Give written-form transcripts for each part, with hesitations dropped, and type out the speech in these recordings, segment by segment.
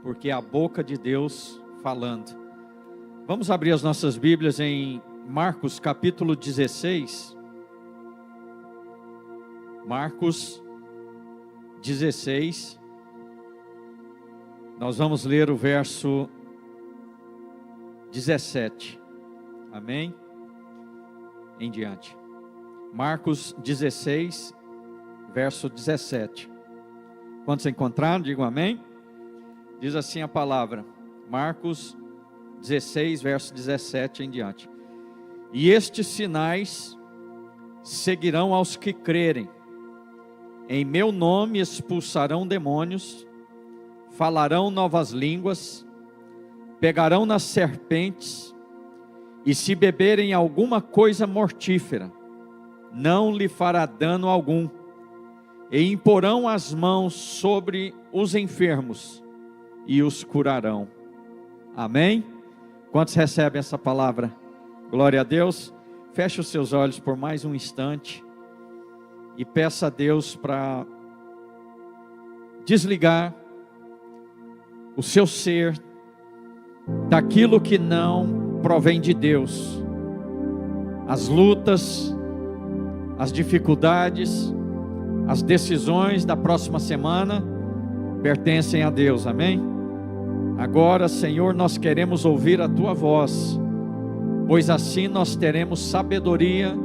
porque é a boca de Deus falando. Vamos abrir as nossas Bíblias em Marcos capítulo 16. Marcos 16. Nós vamos ler o verso 17. Amém? Em diante. Marcos 16, verso 17. Quando se encontraram, digam amém. Diz assim a palavra. Marcos 16, verso 17 em diante. E estes sinais seguirão aos que crerem. Em meu nome expulsarão demônios, falarão novas línguas, pegarão nas serpentes, e se beberem alguma coisa mortífera, não lhe fará dano algum, e imporão as mãos sobre os enfermos, e os curarão. Amém? Quantos recebem essa palavra? Glória a Deus. Feche os seus olhos por mais um instante, e peça a Deus para desligar o seu ser daquilo que não provém de Deus. As lutas, as dificuldades, as decisões da próxima semana pertencem a Deus, amém? Agora, Senhor, nós queremos ouvir a Tua voz, pois assim nós teremos sabedoria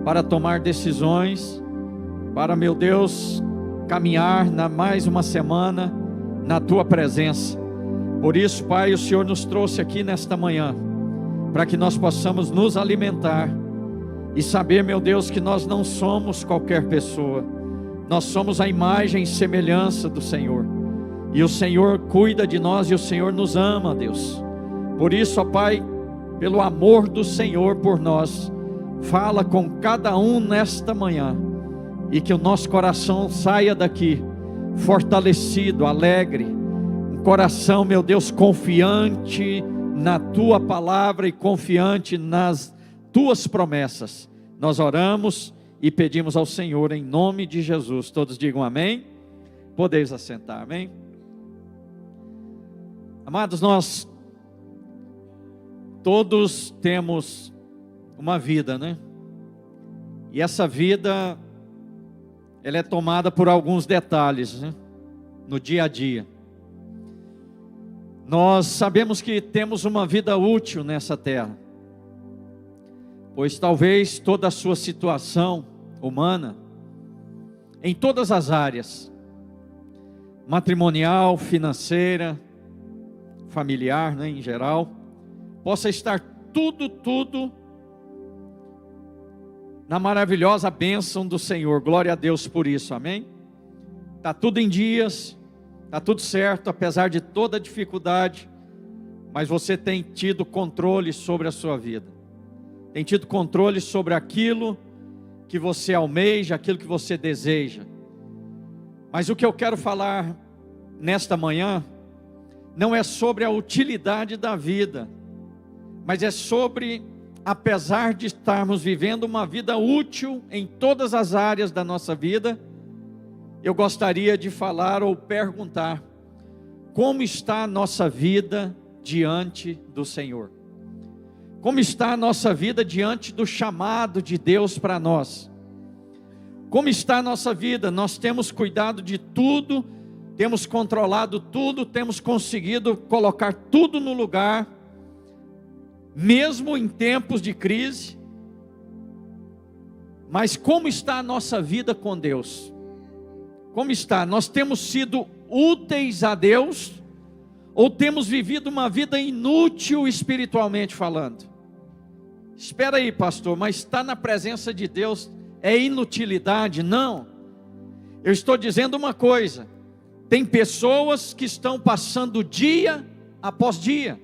para tomar decisões, para, meu Deus, caminhar mais uma semana na Tua presença. Por isso, Pai, o Senhor nos trouxe aqui nesta manhã, para que nós possamos nos alimentar e saber, meu Deus, que nós não somos qualquer pessoa, nós somos a imagem e semelhança do Senhor, e o Senhor cuida de nós e o Senhor nos ama, Deus. Por isso, ó Pai, pelo amor do Senhor por nós, fala com cada um nesta manhã, e que o nosso coração saia daqui fortalecido, alegre, um coração, meu Deus, confiante na Tua palavra e confiante nas Tuas promessas. Nós oramos e pedimos ao Senhor em nome de Jesus. Todos digam amém. Podeis assentar, amém. Amados, nós todos temos uma vida, né? E essa vida, ela é tomada por alguns detalhes, né? No dia a dia. Nós sabemos que temos uma vida útil nessa terra, pois talvez toda a sua situação humana, em todas as áreas, matrimonial, financeira, familiar, né, em geral, possa estar tudo na maravilhosa bênção do Senhor. Glória a Deus por isso, amém? Está tudo em dias, está tudo certo, apesar de toda a dificuldade, mas você tem tido controle sobre a sua vida, tem tido controle sobre aquilo que você almeja, aquilo que você deseja. Mas o que eu quero falar nesta manhã, não é sobre a utilidade da vida, mas é sobre, apesar de estarmos vivendo uma vida útil em todas as áreas da nossa vida, eu gostaria de falar ou perguntar, como está a nossa vida diante do Senhor? Como está a nossa vida diante do chamado de Deus para nós? Como está a nossa vida? Nós temos cuidado de tudo, temos controlado tudo, temos conseguido colocar tudo no lugar, mesmo em tempos de crise. Mas como está a nossa vida com Deus? Como está? Nós temos sido úteis a Deus, ou temos vivido uma vida inútil espiritualmente falando? Espera aí, pastor, mas estar na presença de Deus é inutilidade? Não, eu estou dizendo uma coisa: tem pessoas que estão passando dia após dia,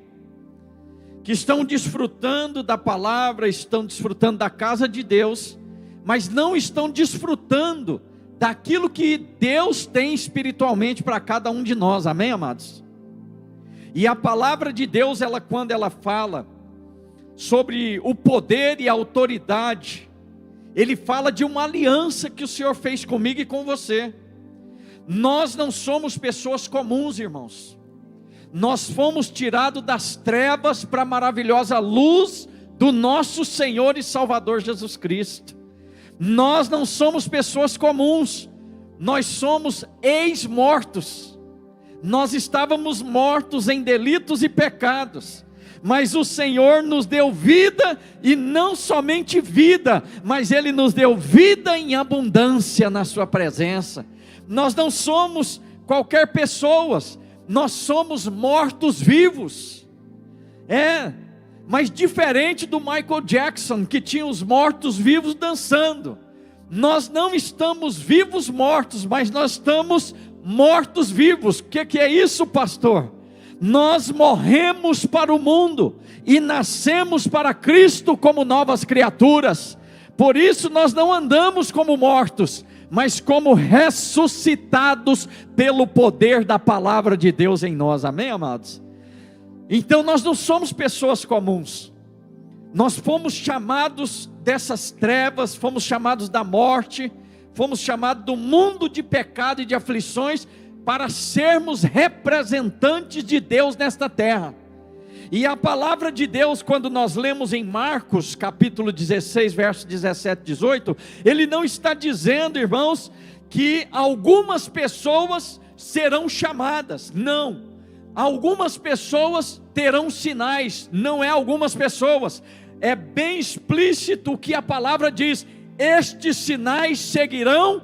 que estão desfrutando da palavra, estão desfrutando da casa de Deus, mas não estão desfrutando daquilo que Deus tem espiritualmente para cada um de nós, amém, amados? E a palavra de Deus, quando ela fala sobre o poder e a autoridade, ele fala de uma aliança que o Senhor fez comigo e com você. Nós não somos pessoas comuns, irmãos. Nós fomos tirados das trevas para a maravilhosa luz do nosso Senhor e Salvador Jesus Cristo. Nós não somos pessoas comuns, nós somos ex-mortos. Nós estávamos mortos em delitos e pecados, mas o Senhor nos deu vida, e não somente vida, mas Ele nos deu vida em abundância na sua presença. Nós não somos qualquer pessoa, nós somos mortos vivos. Mas diferente do Michael Jackson, que tinha os mortos vivos dançando, nós não estamos vivos mortos, mas nós estamos mortos vivos. O que é isso, pastor? Nós morremos para o mundo e nascemos para Cristo como novas criaturas. Por isso nós não andamos como mortos, mas como ressuscitados pelo poder da palavra de Deus em nós. Amém, amados? Então nós não somos pessoas comuns. Nós fomos chamados dessas trevas, fomos chamados da morte, fomos chamados do mundo de pecado e de aflições, para sermos representantes de Deus nesta terra. E a palavra de Deus, quando nós lemos em Marcos capítulo 16, versos 17 e 18, ele não está dizendo, irmãos, que algumas pessoas serão chamadas. Não, algumas pessoas terão sinais. Não é algumas pessoas, é bem explícito o que a palavra diz: estes sinais seguirão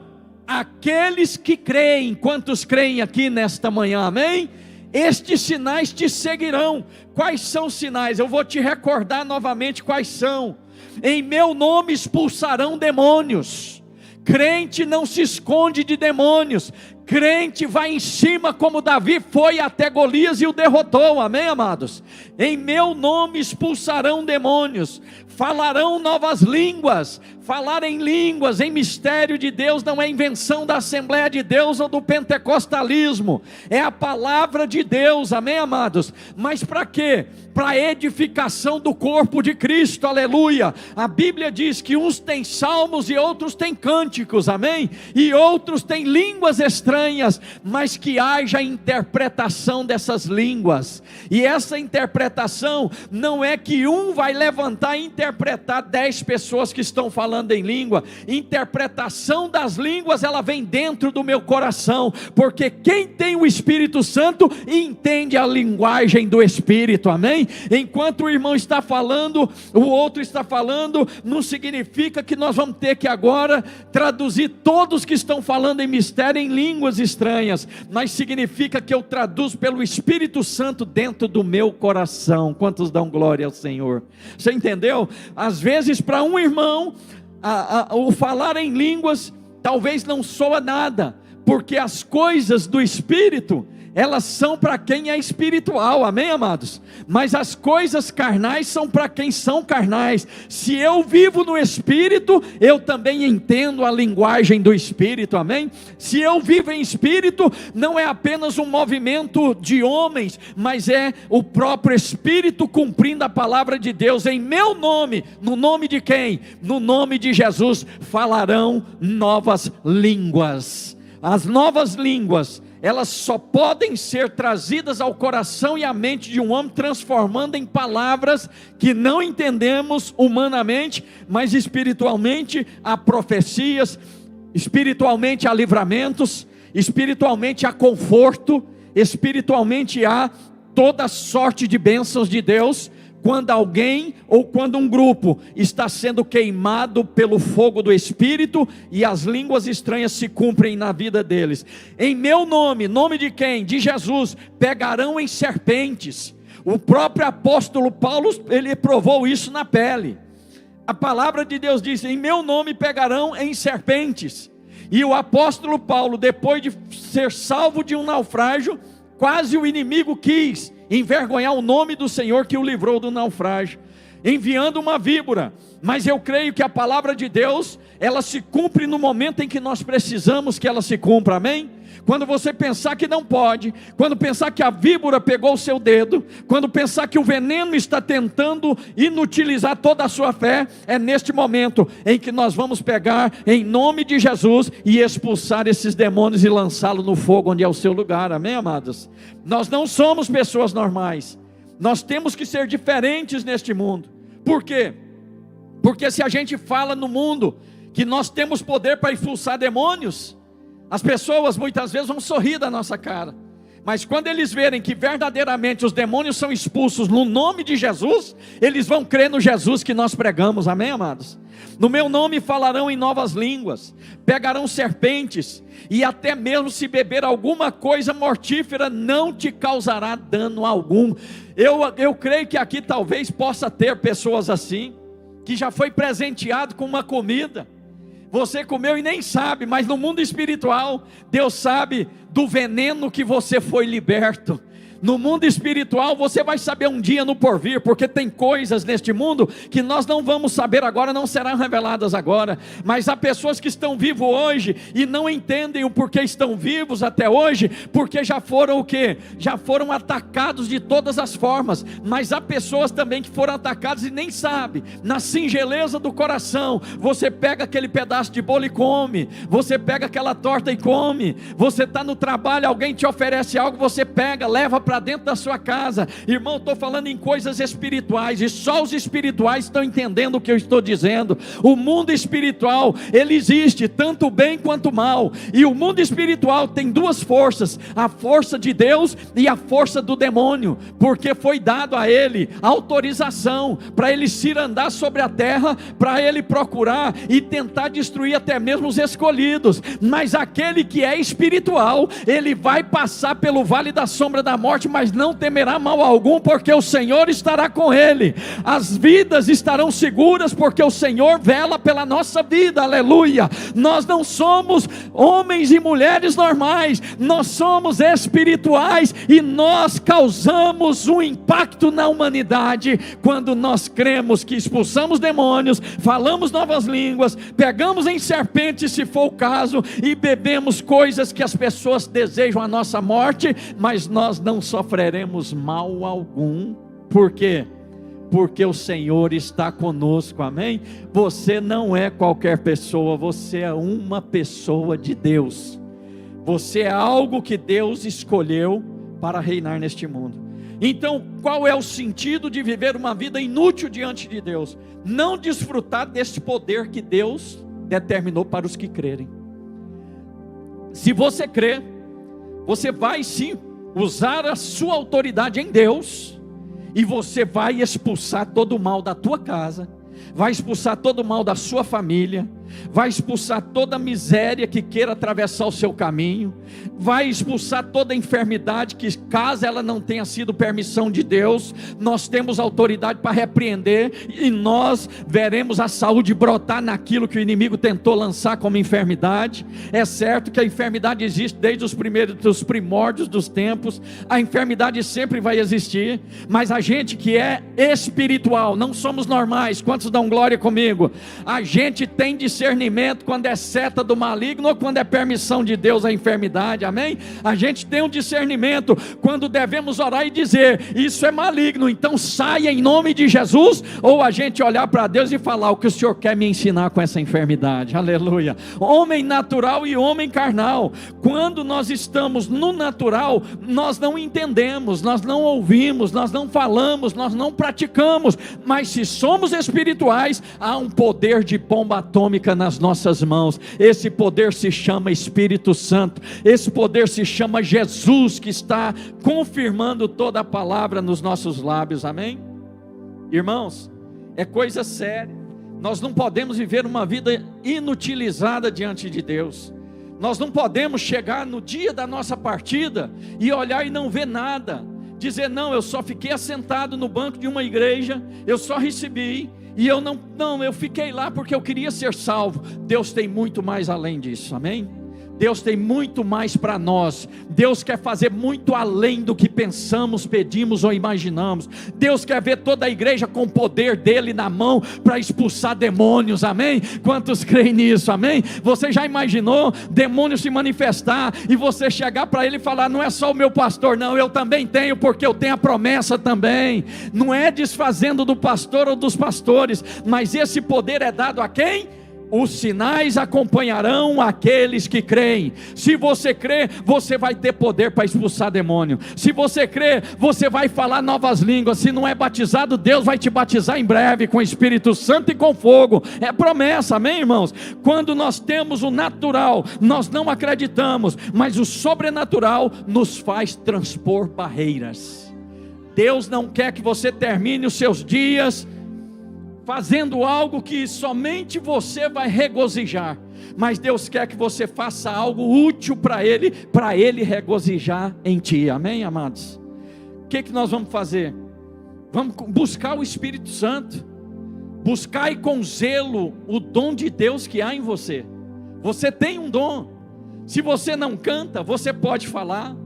aqueles que creem. Quantos creem aqui nesta manhã, amém? Estes sinais te seguirão. Quais são os sinais? Eu vou te recordar novamente quais são. Em meu nome expulsarão demônios. Crente não se esconde de demônios. Crente vai em cima, como Davi foi até Golias e o derrotou, amém, amados? Em meu nome expulsarão demônios, falarão novas línguas. Falar em línguas, em mistério de Deus, não é invenção da Assembleia de Deus ou do pentecostalismo, é a palavra de Deus, amém, amados? Mas para quê? Para a edificação do corpo de Cristo, aleluia. A Bíblia diz que uns têm salmos e outros têm cânticos, amém? E outros têm línguas estranhas, mas que haja interpretação dessas línguas. E essa interpretação não é que um vai levantar e interpretar 10 pessoas que estão falando em língua. Interpretação das línguas, ela vem dentro do meu coração, porque quem tem o Espírito Santo entende a linguagem do Espírito, amém? Enquanto o irmão está falando, o outro está falando, não significa que nós vamos ter que agora traduzir todos que estão falando em mistério em línguas estranhas, mas significa que eu traduzo pelo Espírito Santo dentro do meu coração. Quantos dão glória ao Senhor? Você entendeu? Às vezes para um irmão o falar em línguas talvez não soa nada, porque as coisas do Espírito, elas são para quem é espiritual, amém, amados? Mas as coisas carnais são para quem são carnais. Se eu vivo no Espírito, eu também entendo a linguagem do Espírito, amém? Se eu vivo em Espírito, não é apenas um movimento de homens, mas é o próprio Espírito cumprindo a palavra de Deus. Em meu nome, no nome de quem? No nome de Jesus, falarão novas línguas. As novas línguas, elas só podem ser trazidas ao coração e à mente de um homem, transformando em palavras que não entendemos humanamente, mas espiritualmente há profecias, espiritualmente há livramentos, espiritualmente há conforto, espiritualmente há toda sorte de bênçãos de Deus. Quando alguém ou quando um grupo está sendo queimado pelo fogo do Espírito e as línguas estranhas se cumprem na vida deles. Em meu nome, nome de quem? De Jesus, pegarão em serpentes. O próprio apóstolo Paulo, ele provou isso na pele. A palavra de Deus diz: em meu nome pegarão em serpentes. E o apóstolo Paulo, depois de ser salvo de um naufrágio, quase o inimigo quis envergonhar o nome do Senhor que o livrou do naufrágio, enviando uma víbora. Mas eu creio que a palavra de Deus, ela se cumpre no momento em que nós precisamos que ela se cumpra, amém? quando você pensar que não pode, quando pensar que a víbora pegou o seu dedo, quando pensar que o veneno está tentando inutilizar toda a sua fé, é neste momento em que nós vamos pegar em nome de Jesus e expulsar esses demônios e lançá-lo no fogo onde é o seu lugar, amém, amados? Nós não somos pessoas normais, nós temos que ser diferentes neste mundo. Por quê? Porque se a gente fala no mundo que nós temos poder para expulsar demônios, as pessoas muitas vezes vão sorrir da nossa cara, mas quando eles verem que verdadeiramente os demônios são expulsos no nome de Jesus, eles vão crer no Jesus que nós pregamos, amém, amados? No meu nome falarão em novas línguas, pegarão serpentes, e até mesmo se beber alguma coisa mortífera, não te causará dano algum. Eu creio que aqui talvez possa ter pessoas assim, que já foi presenteado com uma comida, você comeu e nem sabe, mas no mundo espiritual, Deus sabe do veneno que você foi liberto. No mundo espiritual você vai saber um dia no porvir, porque tem coisas neste mundo que nós não vamos saber agora, não serão reveladas agora, mas há pessoas que estão vivos hoje e não entendem o porquê estão vivos até hoje, porque já foram o quê? Já foram atacados de todas as formas, mas há pessoas também que foram atacadas e nem sabem, na singeleza do coração, você pega aquele pedaço de bolo e come, você pega aquela torta e come, você está no trabalho, alguém te oferece algo, você pega, leva para dentro da sua casa. Irmão, estou falando em coisas espirituais, e só os espirituais estão entendendo o que eu estou dizendo. O mundo espiritual, ele existe, tanto bem quanto mal, e o mundo espiritual tem duas forças, a força de Deus e a força do demônio, porque foi dado a ele autorização, para ele cirandar sobre a terra, para ele procurar e tentar destruir até mesmo os escolhidos, mas aquele que é espiritual, ele vai passar pelo vale da sombra da morte, mas não temerá mal algum, porque o Senhor estará com ele. As vidas estarão seguras, porque o Senhor vela pela nossa vida, aleluia. Nós não somos homens e mulheres normais, nós somos espirituais, e nós causamos um impacto na humanidade, quando nós cremos que expulsamos demônios, falamos novas línguas, pegamos em serpentes se for o caso, e bebemos coisas que as pessoas desejam a nossa morte, mas nós não sofreremos mal algum. Por quê? Porque o Senhor está conosco, amém? Você não é qualquer pessoa, você é uma pessoa de Deus, você é algo que Deus escolheu para reinar neste mundo. Então, qual é o sentido de viver uma vida inútil diante de Deus? Não desfrutar deste poder que Deus determinou para os que crerem. Se você crê, você vai sim usar a sua autoridade em Deus, e você vai expulsar todo o mal da tua casa, vai expulsar todo o mal da sua família, vai expulsar toda a miséria que queira atravessar o seu caminho, vai expulsar toda a enfermidade que, caso ela não tenha sido permissão de Deus, nós temos autoridade para repreender, e nós veremos a saúde brotar naquilo que o inimigo tentou lançar como enfermidade. É certo que a enfermidade existe desde dos primórdios dos tempos, a enfermidade sempre vai existir, mas a gente que é espiritual, não somos normais, quantos dão glória comigo? A gente tem discernimento quando é seta do maligno ou quando é permissão de Deus a enfermidade, amém? A gente tem um discernimento quando devemos orar e dizer, isso é maligno, então saia em nome de Jesus, ou a gente olhar para Deus e falar, o que o Senhor quer me ensinar com essa enfermidade, aleluia. Homem natural e homem carnal, quando nós estamos no natural, nós não entendemos, nós não ouvimos, nós não falamos, nós não praticamos, mas se somos espirituais, há um poder de bomba atômica nas nossas mãos. Esse poder se chama Espírito Santo, esse poder se chama Jesus, que está confirmando toda a palavra nos nossos lábios, amém? Irmãos, é coisa séria, nós não podemos viver uma vida inutilizada diante de Deus. Nós não podemos chegar no dia da nossa partida e olhar e não ver nada, dizer, não, eu só fiquei assentado no banco de uma igreja, eu só recebi, e eu eu fiquei lá porque eu queria ser salvo. Deus tem muito mais além disso, amém? Deus tem muito mais para nós. Deus quer fazer muito além do que pensamos, pedimos ou imaginamos. Deus quer ver toda a igreja com o poder dele na mão para expulsar demônios, amém? Quantos creem nisso, amém? Você já imaginou demônio se manifestar e você chegar para ele e falar: não é só o meu pastor, não, eu também tenho, porque eu tenho a promessa também. Não é desfazendo do pastor ou dos pastores, mas esse poder é dado a quem? Os sinais acompanharão aqueles que creem. Se você crê, você vai ter poder para expulsar demônio. Se você crê, você vai falar novas línguas. Se não é batizado, Deus vai te batizar em breve com o Espírito Santo e com fogo. É promessa, amém, irmãos? Quando nós temos o natural, nós não acreditamos, mas o sobrenatural nos faz transpor barreiras. Deus não quer que você termine os seus dias fazendo algo que somente você vai regozijar, mas Deus quer que você faça algo útil para Ele regozijar em ti, amém, amados? O que nós vamos fazer? Vamos buscar o Espírito Santo, buscar com zelo o dom de Deus que há em você. Você tem um dom. Se você não canta, você pode falar,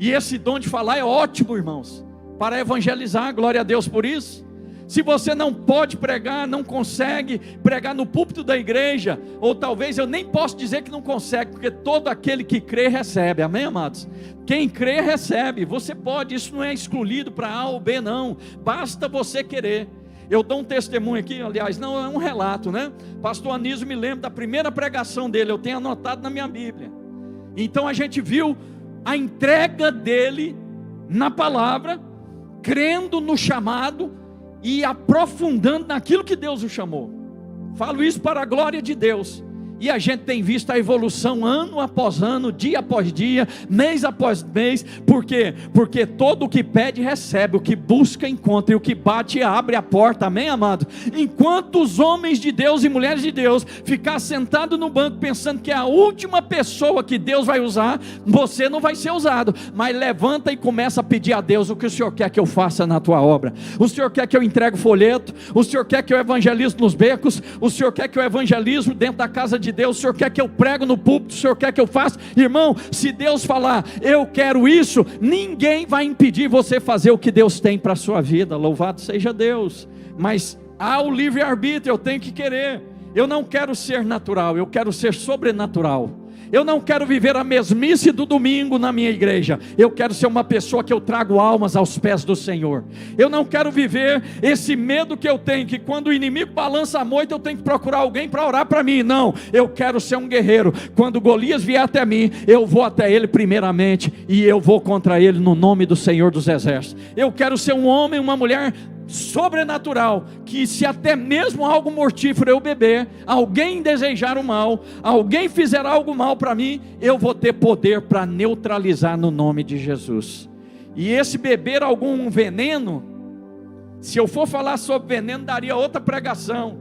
e esse dom de falar é ótimo, irmãos, para evangelizar, glória a Deus por isso. Se você não pode pregar, não consegue pregar no púlpito da igreja, ou talvez eu nem posso dizer que não consegue, porque todo aquele que crê recebe, amém, amados? Quem crê recebe. Você pode, isso não é excluído para A ou B, não, basta você querer. Eu dou um testemunho aqui, aliás, não, é um relato, né? Pastor Anísio me lembra da primeira pregação dele, eu tenho anotado na minha Bíblia. Então a gente viu a entrega dele na palavra, crendo no chamado e aprofundando naquilo que Deus o chamou. Falo isso para a glória de Deus. E a gente tem visto a evolução ano após ano, dia após dia, mês após mês. Por quê? Porque todo o que pede recebe, o que busca encontra, e o que bate abre a porta, amém, amado? Enquanto os homens de Deus e mulheres de Deus ficar sentado no banco pensando que é a última pessoa que Deus vai usar, você não vai ser usado. Mas levanta e começa a pedir a Deus: o que o Senhor quer que eu faça na tua obra? O Senhor quer que eu entregue folheto? O Senhor quer que eu evangelize nos becos? O Senhor quer que eu evangelize dentro da casa de Deus? O Senhor quer que eu prego no púlpito? O Senhor quer que eu faça? Irmão, se Deus falar eu quero isso, ninguém vai impedir você fazer o que Deus tem para a sua vida, louvado seja Deus. Mas há o livre-arbítrio, eu tenho que querer. Eu não quero ser natural, eu quero ser sobrenatural. Eu não quero viver a mesmice do domingo na minha igreja. Eu quero ser uma pessoa que eu trago almas aos pés do Senhor. Eu não quero viver esse medo que eu tenho, que quando o inimigo balança a moita eu tenho que procurar alguém para orar para mim. Não, eu quero ser um guerreiro. Quando Golias vier até mim, eu vou até ele primeiramente, e eu vou contra ele no nome do Senhor dos Exércitos. Eu quero ser um homem, uma mulher sobrenatural, que se até mesmo algo mortífero eu beber, alguém desejar o mal, alguém fizer algo mal para mim, eu vou ter poder para neutralizar no nome de Jesus. E esse beber algum veneno, se eu for falar sobre veneno, daria outra pregação.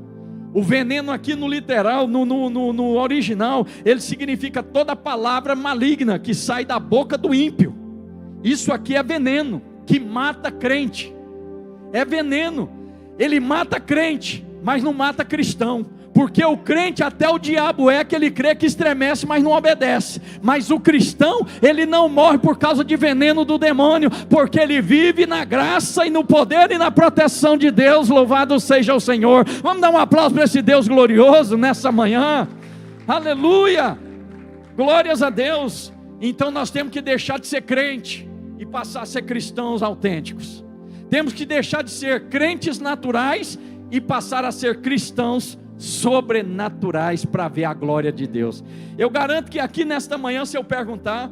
O veneno aqui no literal, no original, ele significa toda palavra maligna que sai da boca do ímpio. Isso aqui é veneno, que mata crente. É veneno, ele mata crente, mas não mata cristão, porque o crente, até o diabo que ele crê, que estremece, mas não obedece. Mas o cristão, ele não morre por causa de veneno do demônio, porque ele vive na graça e no poder e na proteção de Deus, louvado seja o Senhor. Vamos dar um aplauso para esse Deus glorioso nessa manhã, aleluia, glórias a Deus. Então nós temos que deixar de ser crente e passar a ser cristãos autênticos. Temos que deixar de ser crentes naturais e passar a ser cristãos sobrenaturais para ver a glória de Deus. Eu garanto que aqui nesta manhã, se eu perguntar,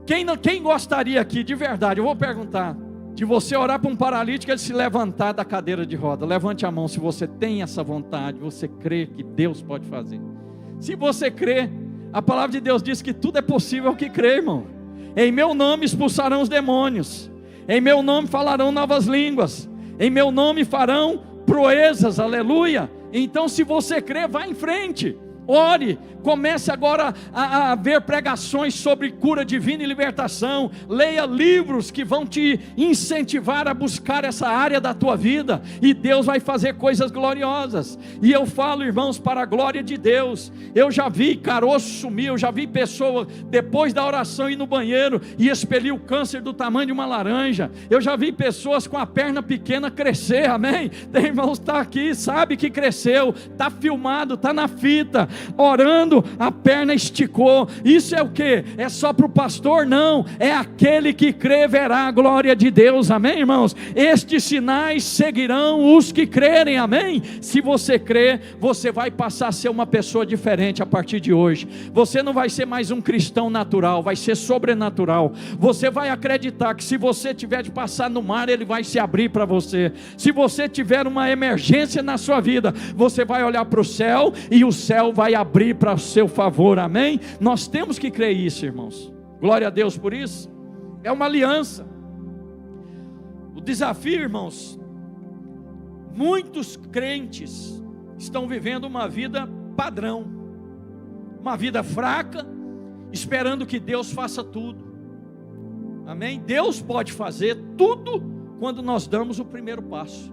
quem gostaria aqui, de verdade, eu vou perguntar, de você orar para um paralítico, ele se levantar da cadeira de roda? Levante a mão se você tem essa vontade, você crê que Deus pode fazer. Se você crê, a palavra de Deus diz que tudo é possível ao que crê, irmão. Em meu nome expulsarão os demônios, em meu nome falarão novas línguas, em meu nome farão proezas, aleluia. Então se você crê, vá em frente. Ore, comece agora a ver pregações sobre cura divina e libertação. Leia livros que vão te incentivar a buscar essa área da tua vida, e Deus vai fazer coisas gloriosas. E eu falo, irmãos, para a glória de Deus. Eu já vi caroço sumir, eu já vi pessoa depois da oração ir no banheiro e expelir o câncer do tamanho de uma laranja. Eu já vi pessoas com a perna pequena crescer, amém? Tem irmãos que está aqui, sabe que cresceu, está filmado, está na fita, orando, a perna esticou. Isso é o que? É só para o pastor? Não, é aquele que crê verá a glória de Deus, amém, irmãos? Estes sinais seguirão os que crerem, amém? Se você crê, você vai passar a ser uma pessoa diferente a partir de hoje. Você não vai ser mais um cristão natural, vai ser sobrenatural. Você vai acreditar que se você tiver de passar no mar, ele vai se abrir para você. Se você tiver uma emergência na sua vida, você vai olhar para o céu e o céu vai abrir para o seu favor, amém? Nós temos que crer isso, irmãos. Glória a Deus por isso. É uma aliança. O desafio, irmãos, muitos crentes estão vivendo uma vida padrão, uma vida fraca, esperando que Deus faça tudo, amém? Deus pode fazer tudo quando nós damos o primeiro passo.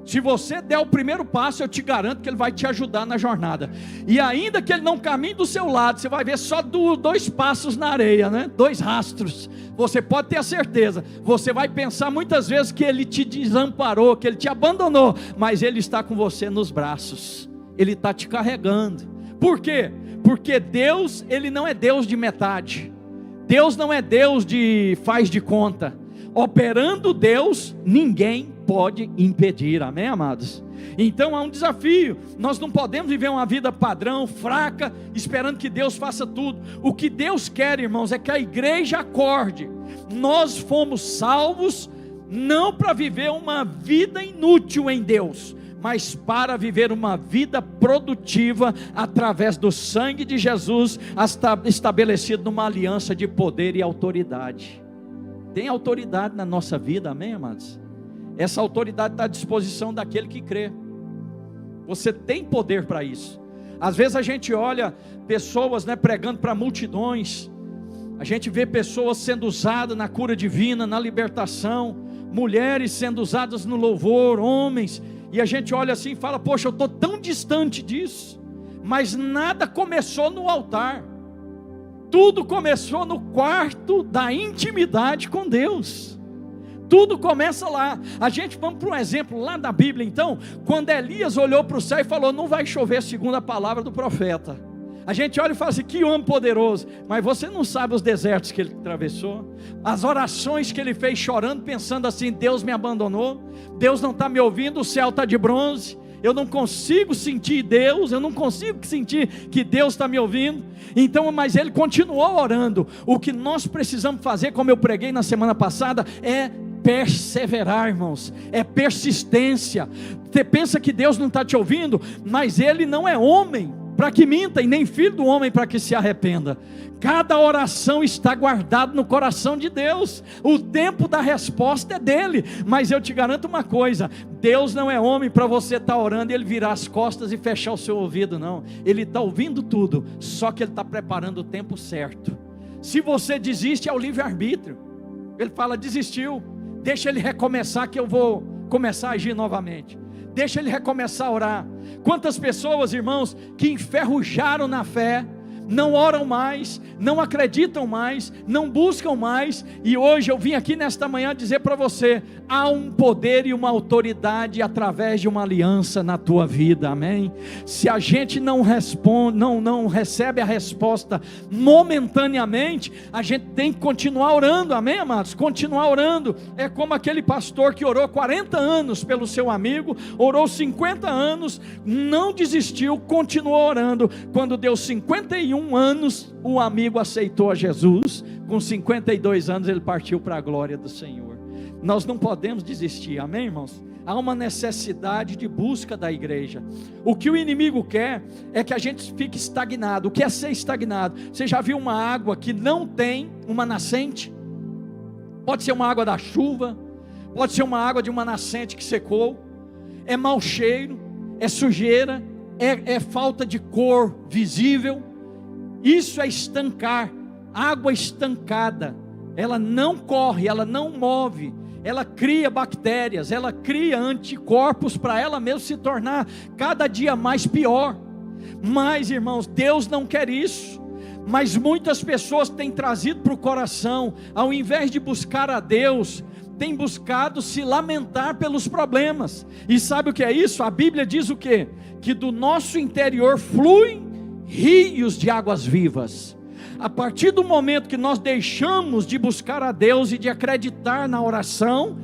Se você der o primeiro passo, eu te garanto que Ele vai te ajudar na jornada. E ainda que Ele não caminhe do seu lado, você vai ver só 2 passos na areia, né? 2 rastros. Você pode ter a certeza. Você vai pensar muitas vezes que Ele te desamparou, que Ele te abandonou, mas Ele está com você nos braços. Ele está te carregando. Por quê? Porque Deus, Ele não é Deus de metade. Deus não é Deus de faz de conta. Operando Deus, ninguém pode impedir, amém, amados? Então há um desafio. Nós não podemos viver uma vida padrão, fraca, esperando que Deus faça tudo. O que Deus quer, irmãos, é que a igreja acorde. Nós fomos salvos não para viver uma vida inútil em Deus, mas para viver uma vida produtiva através do sangue de Jesus, estabelecido numa aliança de poder e autoridade. Tem autoridade na nossa vida, amém, amados? Essa autoridade está à disposição daquele que crê. Você tem poder para isso. Às vezes a gente olha pessoas, né, pregando para multidões. A gente vê pessoas sendo usadas na cura divina, na libertação, mulheres sendo usadas no louvor, homens, e a gente olha assim e fala: poxa, eu estou tão distante disso. Mas nada começou no altar. Tudo começou no quarto da intimidade com Deus. Tudo começa lá. A gente, vamos para um exemplo lá da Bíblia então, quando Elias olhou para o céu e falou: não vai chover segundo a palavra do profeta. A gente olha e fala assim: que homem poderoso. Mas você não sabe os desertos que ele atravessou, as orações que ele fez chorando, pensando assim: Deus me abandonou, Deus não está me ouvindo, o céu está de bronze, eu não consigo sentir Deus, eu não consigo sentir que Deus está me ouvindo. Então, mas ele continuou orando. O que nós precisamos fazer, como eu preguei na semana passada, é perseverar, irmãos, é persistência. Você pensa que Deus não está te ouvindo, mas Ele não é homem para que minta, e nem filho do homem para que se arrependa. Cada oração está guardada no coração de Deus. O tempo da resposta é dele. Mas eu te garanto uma coisa: Deus não é homem para você estar orando e Ele virar as costas e fechar o seu ouvido, não. Ele está ouvindo tudo, só que Ele está preparando o tempo certo. Se você desiste, é o livre-arbítrio. Ele fala: desistiu, deixa ele recomeçar que eu vou começar a agir novamente. Deixa ele recomeçar a orar. Quantas pessoas, irmãos, que enferrujaram na fé, não oram mais, não acreditam mais, não buscam mais, e hoje eu vim aqui nesta manhã dizer para você: há um poder e uma autoridade através de uma aliança na tua vida, amém? Se a gente não responde, não recebe a resposta momentaneamente, a gente tem que continuar orando, amém, amados? Continuar orando. É como aquele pastor que orou 40 anos pelo seu amigo, orou 50 anos, não desistiu, continuou orando. Quando deu 51 anos, o amigo aceitou a Jesus. Com 52 anos ele partiu para a glória do Senhor. Nós não podemos desistir, amém, irmãos? Há uma necessidade de busca da igreja. O que o inimigo quer é que a gente fique estagnado. O que é ser estagnado? Você já viu uma água que não tem uma nascente? Pode ser uma água da chuva, pode ser uma água de uma nascente que secou. É mau cheiro, é sujeira, é falta de cor visível. Isso é estancar. Água estancada, ela não corre, ela não move, ela cria bactérias, ela cria anticorpos para ela mesma se tornar cada dia mais pior. Mas, irmãos, Deus não quer isso. Mas muitas pessoas têm trazido para o coração, ao invés de buscar a Deus, têm buscado se lamentar pelos problemas. E sabe o que é isso? A Bíblia diz o quê? Que do nosso interior fluem rios de águas vivas. A partir do momento que nós deixamos de buscar a Deus e de acreditar na oração,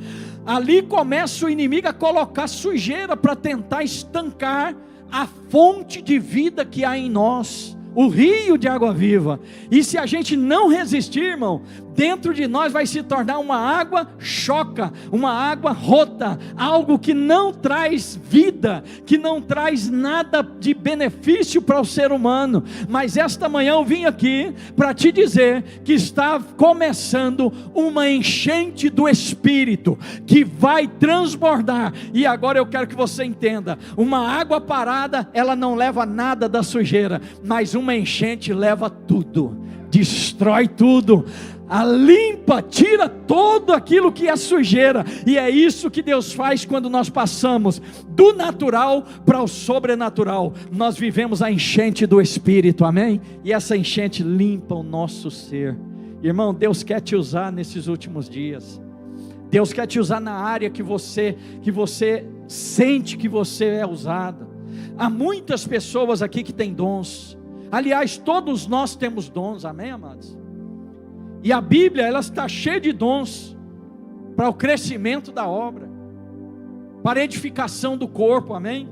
ali começa o inimigo a colocar sujeira para tentar estancar a fonte de vida que há em nós, o rio de água viva. E se a gente não resistir, irmão, dentro de nós vai se tornar uma água choca, uma água rota, algo que não traz vida, que não traz nada de benefício para o ser humano. Mas esta manhã eu vim aqui para te dizer que está começando uma enchente do Espírito, que vai transbordar. E agora eu quero que você entenda, uma água parada, ela não leva nada da sujeira, mas uma enchente leva tudo, destrói tudo, a limpa, tira todo aquilo que é sujeira. E é isso que Deus faz quando nós passamos do natural para o sobrenatural. Nós vivemos a enchente do Espírito, amém? E essa enchente limpa o nosso ser. Irmão, Deus quer te usar nesses últimos dias. Deus quer te usar na área que você sente que você é usado. Há muitas pessoas aqui que têm dons. Aliás, todos nós temos dons, amém, amados? E a Bíblia, ela está cheia de dons para o crescimento da obra, para a edificação do corpo, amém?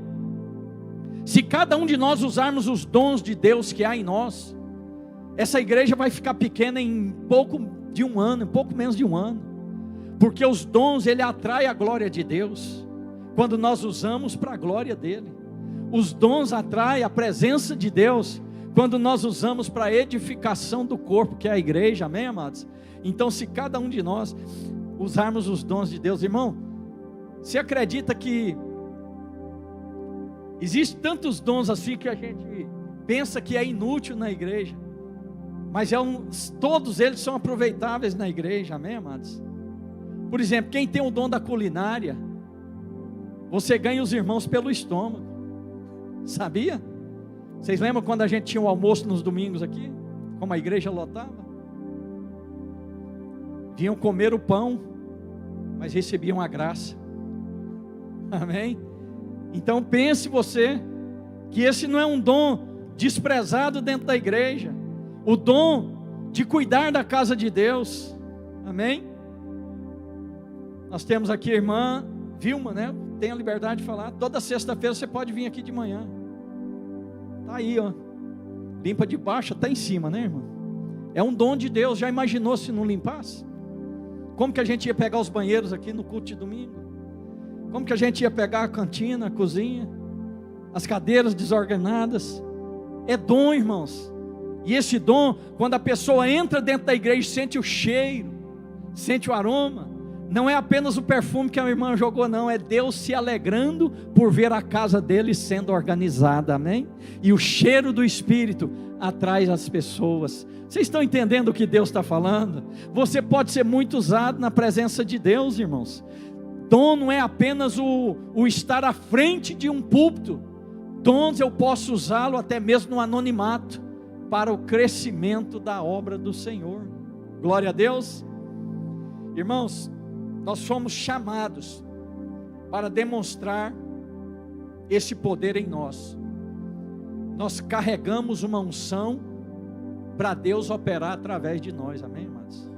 Se cada um de nós usarmos os dons de Deus que há em nós, essa igreja vai ficar pequena em pouco menos de um ano, porque os dons, ele atrai a glória de Deus, quando nós usamos para a glória dele. Os dons atraem a presença de Deus, quando nós usamos para a edificação do corpo, que é a igreja, amém, amados? Então, se cada um de nós usarmos os dons de Deus, irmão, você acredita que existem tantos dons assim que a gente pensa que é inútil na igreja, mas todos eles são aproveitáveis na igreja, amém, amados? Por exemplo, quem tem o dom da culinária, você ganha os irmãos pelo estômago, sabia? Vocês lembram quando a gente tinha o almoço nos domingos aqui? Como a igreja lotava? Vinham comer o pão, mas recebiam a graça. Amém? Então pense você, que esse não é um dom desprezado dentro da igreja. O dom de cuidar da casa de Deus. Amém? Nós temos aqui a irmã Vilma, né? Tem a liberdade de falar. Toda sexta-feira você pode vir aqui de manhã. Está aí, ó, limpa de baixo até em cima, né, irmão? É um dom de Deus. Já imaginou se não limpasse? Como que a gente ia pegar os banheiros aqui no culto de domingo? Como que a gente ia pegar a cantina, a cozinha, as cadeiras desordenadas? É dom, irmãos. E esse dom, quando a pessoa entra dentro da igreja, sente o cheiro, sente o aroma, não é apenas o perfume que a irmã jogou, não, é Deus se alegrando por ver a casa dele sendo organizada, amém? E o cheiro do Espírito atrai as pessoas. Vocês estão entendendo o que Deus está falando? Você pode ser muito usado na presença de Deus, irmãos. Dom não é apenas o estar à frente de um púlpito. Dons eu posso usá-lo até mesmo no anonimato, para o crescimento da obra do Senhor. Glória a Deus. Irmãos, nós somos chamados para demonstrar esse poder em nós. Nós carregamos uma unção para Deus operar através de nós, amém, irmãos?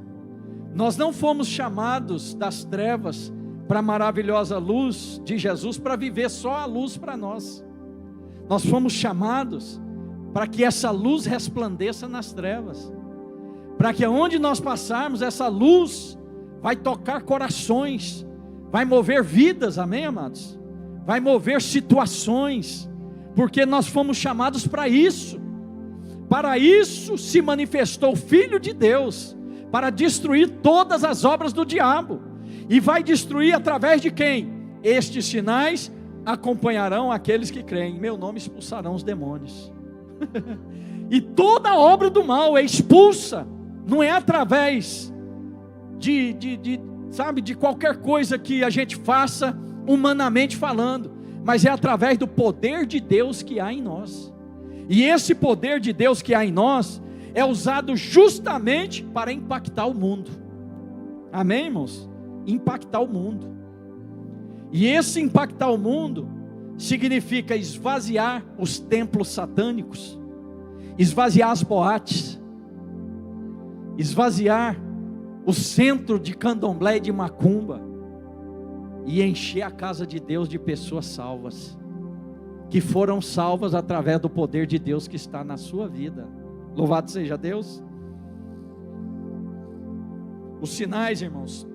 Nós não fomos chamados das trevas para a maravilhosa luz de Jesus, para viver só a luz para nós. Nós fomos chamados para que essa luz resplandeça nas trevas, para que onde nós passarmos, essa luz vai tocar corações, vai mover vidas, amém, amados? Vai mover situações, porque nós fomos chamados para isso. Para isso se manifestou o Filho de Deus, para destruir todas as obras do diabo. E vai destruir através de quem? Estes sinais acompanharão aqueles que creem, em meu nome expulsarão os demônios. E toda obra do mal é expulsa, não é através de qualquer coisa que a gente faça humanamente falando, mas é através do poder de Deus que há em nós. E esse poder de Deus que há em nós é usado justamente para impactar o mundo. Amém, irmãos? Impactar o mundo. E esse impactar o mundo significa esvaziar os templos satânicos, esvaziar as boates, esvaziar o centro de candomblé e de macumba, e encher a casa de Deus de pessoas salvas, que foram salvas através do poder de Deus que está na sua vida. Louvado seja Deus. Os sinais, irmãos,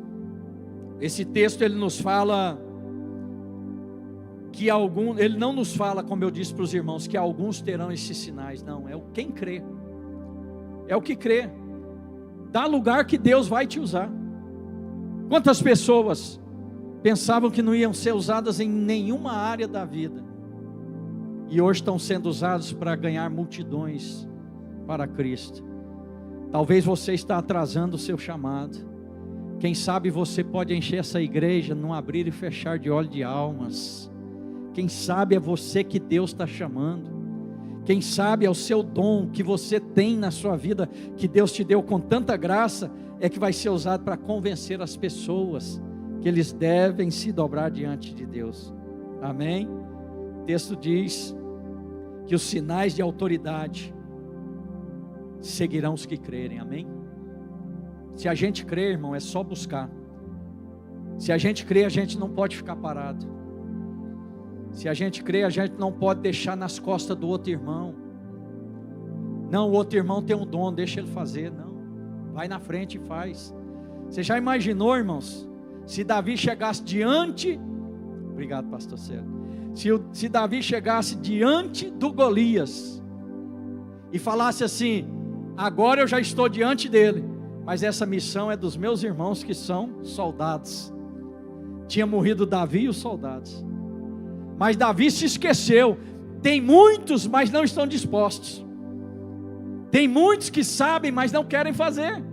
esse texto ele nos fala que ele não nos fala, como eu disse para os irmãos, que alguns terão esses sinais. Não, é quem crê, é o que crê. Dá lugar que Deus vai te usar. Quantas pessoas pensavam que não iam ser usadas em nenhuma área da vida, e hoje estão sendo usados para ganhar multidões para Cristo? Talvez você está atrasando o seu chamado. Quem sabe você pode encher essa igreja num abrir e fechar de óleo de almas. Quem sabe é você que Deus está chamando. Quem sabe é o seu dom que você tem na sua vida, que Deus te deu com tanta graça, é que vai ser usado para convencer as pessoas que eles devem se dobrar diante de Deus. Amém? O texto diz que os sinais de autoridade seguirão os que crerem. Amém? Se a gente crer, irmão, é só buscar. Se a gente crer, a gente não pode ficar parado. Se a gente crê, a gente não pode deixar nas costas do outro irmão. Não, o outro irmão tem um dom, deixa ele fazer. Não, vai na frente e faz. Você já imaginou, irmãos, se Davi chegasse diante, obrigado, pastor Célio, se Davi chegasse diante do Golias e falasse assim: agora eu já estou diante dele, mas essa missão é dos meus irmãos que são soldados. Tinha morrido Davi e os soldados, mas Davi se esqueceu. Tem muitos, mas não estão dispostos. Tem muitos que sabem, mas não querem fazer.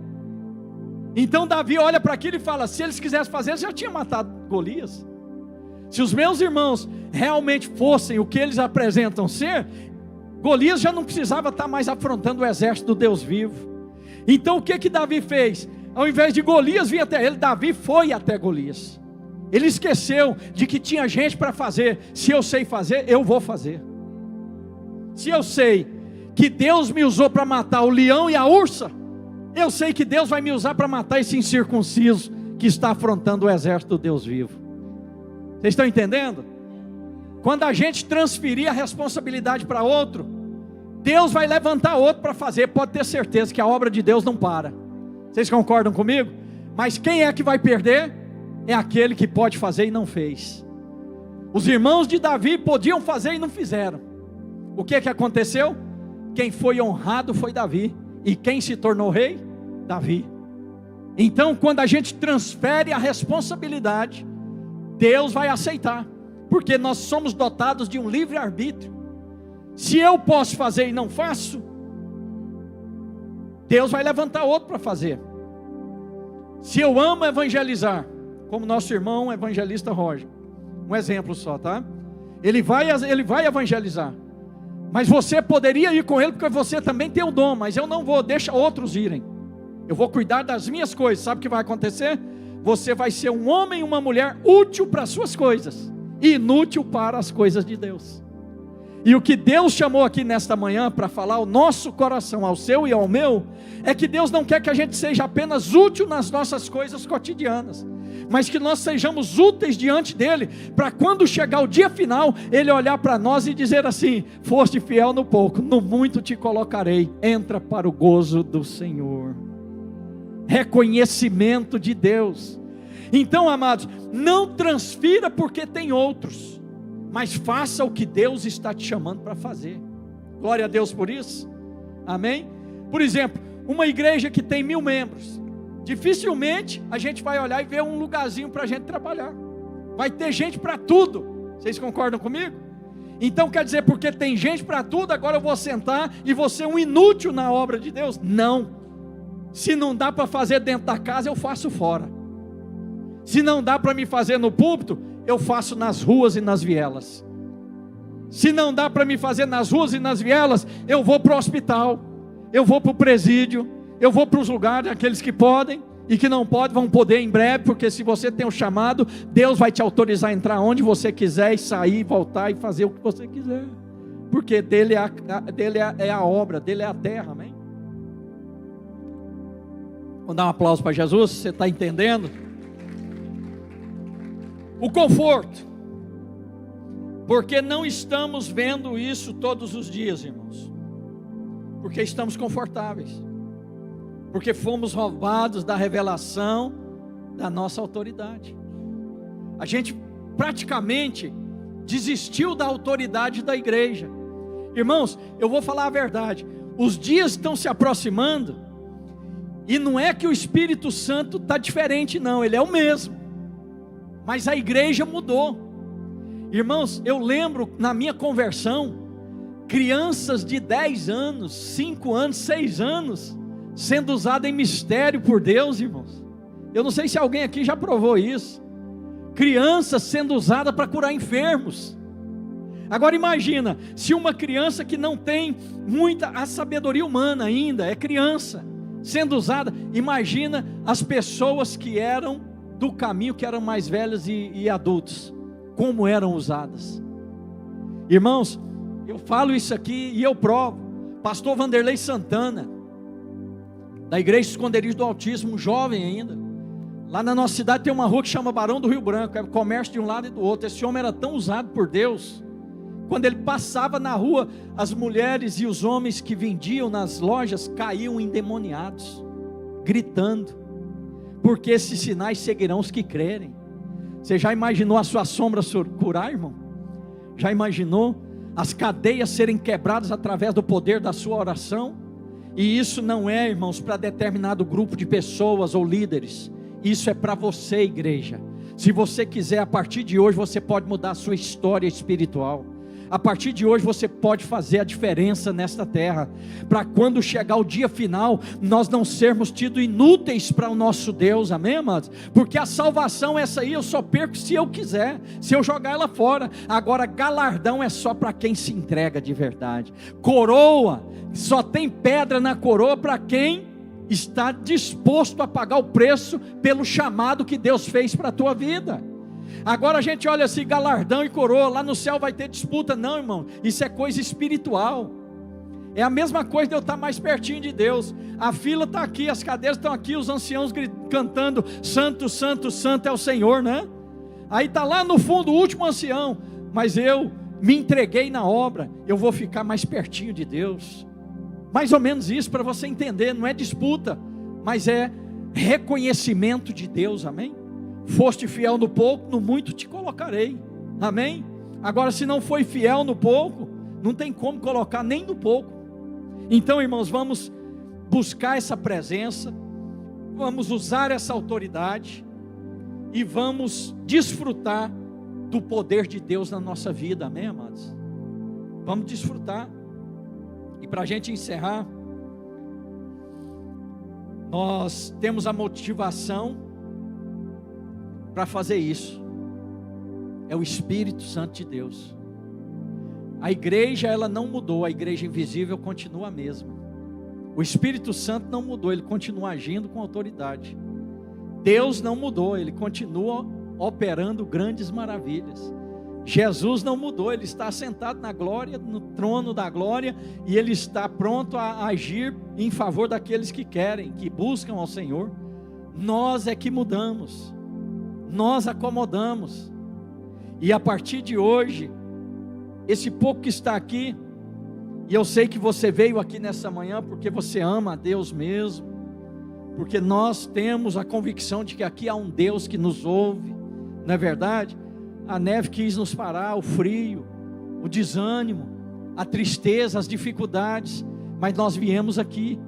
Então Davi olha para aquilo e fala: se eles quisessem fazer, eles já tinham matado Golias. Se os meus irmãos realmente fossem o que eles apresentam ser, Golias já não precisava estar mais afrontando o exército do Deus vivo. Então o que Davi fez? Ao invés de Golias vir até ele, Davi foi até Golias. Ele esqueceu de que tinha gente para fazer. Se eu sei fazer, eu vou fazer. Se eu sei que Deus me usou para matar o leão e a ursa, eu sei que Deus vai me usar para matar esse incircunciso que está afrontando o exército do Deus vivo. Vocês estão entendendo? Quando a gente transferir a responsabilidade para outro, Deus vai levantar outro para fazer. Pode ter certeza que a obra de Deus não para. Vocês concordam comigo? Mas quem é que vai perder? É aquele que pode fazer e não fez. Os irmãos de Davi podiam fazer e não fizeram. O que aconteceu? Quem foi honrado foi Davi. E quem se tornou rei? Davi. Então, quando a gente transfere a responsabilidade, Deus vai aceitar, porque nós somos dotados de um livre-arbítrio. Se eu posso fazer e não faço, Deus vai levantar outro para fazer. Se eu amo evangelizar, como nosso irmão evangelista Roger, um exemplo só, tá? Ele vai evangelizar, mas você poderia ir com ele, porque você também tem o dom, mas eu não vou, deixa outros irem. Eu vou cuidar das minhas coisas. Sabe o que vai acontecer? Você vai ser um homem e uma mulher útil para as suas coisas, e inútil para as coisas de Deus. E o que Deus chamou aqui nesta manhã para falar ao nosso coração, ao seu e ao meu, é que Deus não quer que a gente seja apenas útil nas nossas coisas cotidianas, mas que nós sejamos úteis diante dele, para quando chegar o dia final, ele olhar para nós e dizer assim: foste fiel no pouco, no muito te colocarei, entra para o gozo do Senhor. Reconhecimento de Deus. Então, amados, não transfira porque tem outros, mas faça o que Deus está te chamando para fazer. Glória a Deus por isso. Amém? Por exemplo, uma igreja que tem 1000 membros, dificilmente a gente vai olhar e ver um lugarzinho para a gente trabalhar. Vai ter gente para tudo. Vocês concordam comigo? Então quer dizer, porque tem gente para tudo, agora eu vou sentar e vou ser um inútil na obra de Deus? Não. Se não dá para fazer dentro da casa, eu faço fora. Se não dá para me fazer no púlpito, eu faço nas ruas e nas vielas. Se não dá para me fazer nas ruas e nas vielas, eu vou para o hospital, eu vou para o presídio, eu vou para os lugares, aqueles que podem e que não podem vão poder em breve, porque se você tem um chamado, Deus vai te autorizar a entrar onde você quiser e sair, voltar e fazer o que você quiser, porque dele é a obra, dele é a terra, amém? Vamos dar um aplauso para Jesus, você está entendendo? O conforto, porque não estamos vendo isso todos os dias, irmãos, porque estamos confortáveis, porque fomos roubados da revelação da nossa autoridade. A gente praticamente desistiu da autoridade da igreja. Irmãos, eu vou falar a verdade, os dias estão se aproximando, e não é que o Espírito Santo está diferente não, ele é o mesmo, mas a igreja mudou. Irmãos, eu lembro na minha conversão, crianças de 10 anos, 5 anos, 6 anos, sendo usada em mistério por Deus, irmãos. Eu não sei se alguém aqui já provou isso. Crianças sendo usadas para curar enfermos. Agora imagina, se uma criança que não tem muita a sabedoria humana ainda, é criança, sendo usada, imagina as pessoas que eram do caminho, que eram mais velhas e adultos, como eram usadas. Irmãos, eu falo isso aqui e eu provo. Pastor Vanderlei Santana, da Igreja Esconderijo do Altíssimo, um jovem ainda, lá na nossa cidade tem uma rua que chama Barão do Rio Branco, é comércio de um lado e do outro. Esse homem era tão usado por Deus, quando ele passava na rua, as mulheres e os homens que vendiam nas lojas caíam endemoniados, gritando, porque esses sinais seguirão os que crerem. Você já imaginou a sua sombra curar, irmão? Já imaginou as cadeias serem quebradas através do poder da sua oração? E isso não é, irmãos, para determinado grupo de pessoas ou líderes. Isso é para você, igreja. Se você quiser, a partir de hoje você pode mudar a sua história espiritual. A partir de hoje você pode fazer a diferença nesta terra, para quando chegar o dia final, nós não sermos tidos inúteis para o nosso Deus, amém, amados? Porque a salvação, essa aí eu só perco se eu quiser, se eu jogar ela fora. Agora galardão é só para quem se entrega de verdade. Coroa, só tem pedra na coroa para quem está disposto a pagar o preço pelo chamado que Deus fez para a tua vida. Agora a gente olha assim, galardão e coroa, lá no céu vai ter disputa. Não, irmão, isso é coisa espiritual. É a mesma coisa de eu estar mais pertinho de Deus. A fila está aqui, as cadeiras estão aqui, os anciãos cantando, santo, santo, santo é o Senhor, né? Aí está lá no fundo o último ancião, mas eu me entreguei na obra, eu vou ficar mais pertinho de Deus. Mais ou menos isso, para você entender, não é disputa, mas é reconhecimento de Deus, amém? Foste fiel no pouco, no muito te colocarei, amém? Agora se não foi fiel no pouco, não tem como colocar nem no pouco. Então, irmãos, vamos buscar essa presença, vamos usar essa autoridade e vamos desfrutar do poder de Deus na nossa vida, amém, amados? Vamos desfrutar. E para a gente encerrar, nós temos a motivação para fazer isso, é o Espírito Santo de Deus. A igreja, ela não mudou, a igreja invisível continua a mesma. O Espírito Santo não mudou, ele continua agindo com autoridade. Deus não mudou, ele continua operando grandes maravilhas. Jesus não mudou, ele está sentado na glória, no trono da glória, e ele está pronto a agir em favor daqueles que querem, que buscam ao Senhor. Nós é que mudamos, nós acomodamos, e a partir de hoje, esse pouco que está aqui, e eu sei que você veio aqui nessa manhã porque você ama a Deus mesmo, porque nós temos a convicção de que aqui há um Deus que nos ouve, não é verdade? A neve quis nos parar, o frio, o desânimo, a tristeza, as dificuldades, mas nós viemos aqui,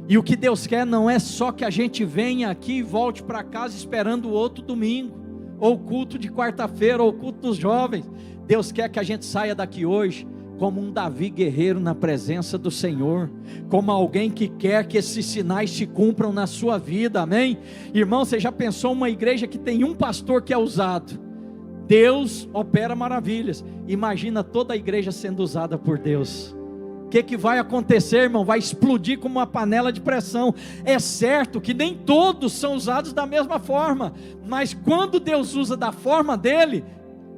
e o que Deus quer não é só que a gente venha aqui e volte para casa esperando o outro domingo, ou culto de quarta-feira, ou culto dos jovens. Deus quer que a gente saia daqui hoje como um Davi guerreiro na presença do Senhor, como alguém que quer que esses sinais se cumpram na sua vida, amém? Irmão, você já pensou uma igreja que tem um pastor que é usado? Deus opera maravilhas. Imagina toda a igreja sendo usada por Deus. O que vai acontecer, irmão? Vai explodir como uma panela de pressão. É certo que nem todos são usados da mesma forma, mas quando Deus usa da forma dele,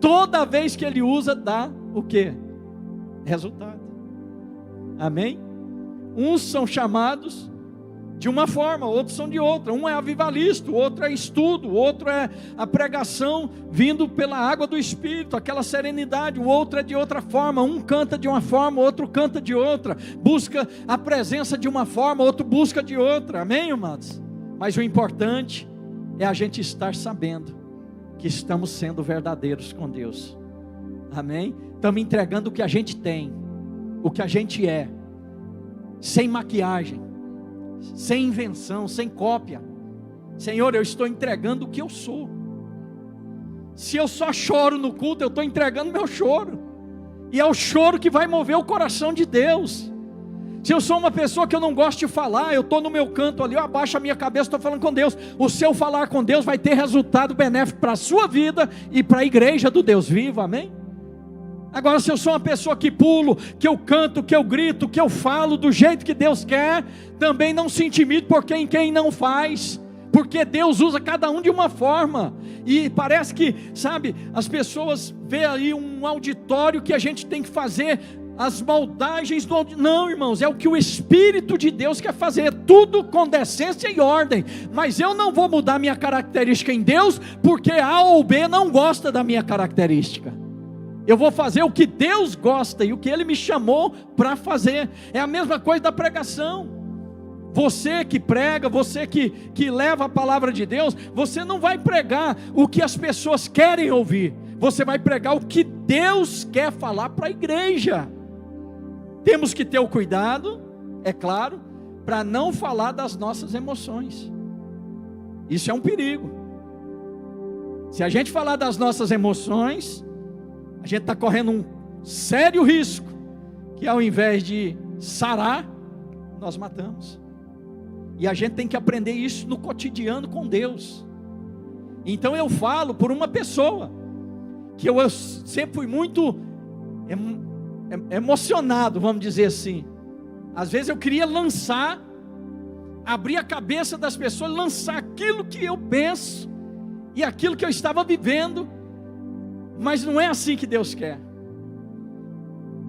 toda vez que ele usa, dá o quê? Resultado. Amém? Uns são chamados de uma forma, outros são de outra. Um é avivalista, o outro é estudo, o outro é a pregação vindo pela água do Espírito, aquela serenidade. O outro é de outra forma. Um canta de uma forma, o outro canta de outra. Busca a presença de uma forma, outro busca de outra. Amém, amados? Mas o importante é a gente estar sabendo que estamos sendo verdadeiros com Deus. Amém? Estamos entregando o que a gente tem, o que a gente é, sem maquiagem, sem invenção, sem cópia. Senhor, eu estou entregando o que eu sou. Se eu só choro no culto, eu estou entregando meu choro, e é o choro que vai mover o coração de Deus. Se eu sou uma pessoa que eu não gosto de falar, eu estou no meu canto ali, eu abaixo a minha cabeça, estou falando com Deus. O seu falar com Deus vai ter resultado benéfico para a sua vida e para a igreja do Deus vivo, amém? Agora, se eu sou uma pessoa que pulo, que eu canto, que eu grito, que eu falo do jeito que Deus quer, também não se intimide por quem não faz, porque Deus usa cada um de uma forma. E parece que, sabe, as pessoas veem aí um auditório que a gente tem que fazer as moldagens do auditório. Não, irmãos, é o que o Espírito de Deus quer fazer, tudo com decência e ordem. Mas eu não vou mudar minha característica em Deus, porque A ou B não gosta da minha característica. Eu vou fazer o que Deus gosta e o que Ele me chamou para fazer. É a mesma coisa da pregação. Você que prega, você que leva a palavra de Deus, você não vai pregar o que as pessoas querem ouvir, você vai pregar o que Deus quer falar para a igreja. Temos que ter o cuidado, é claro, para não falar das nossas emoções. Isso é um perigo. Se a gente falar das nossas emoções, a gente está correndo um sério risco, que ao invés de sarar, nós matamos. E a gente tem que aprender isso no cotidiano com Deus. Então eu falo por uma pessoa, que eu sempre fui muito emocionado, vamos dizer assim. Às vezes eu queria abrir a cabeça das pessoas, lançar aquilo que eu penso, e aquilo que eu estava vivendo, mas não é assim que Deus quer.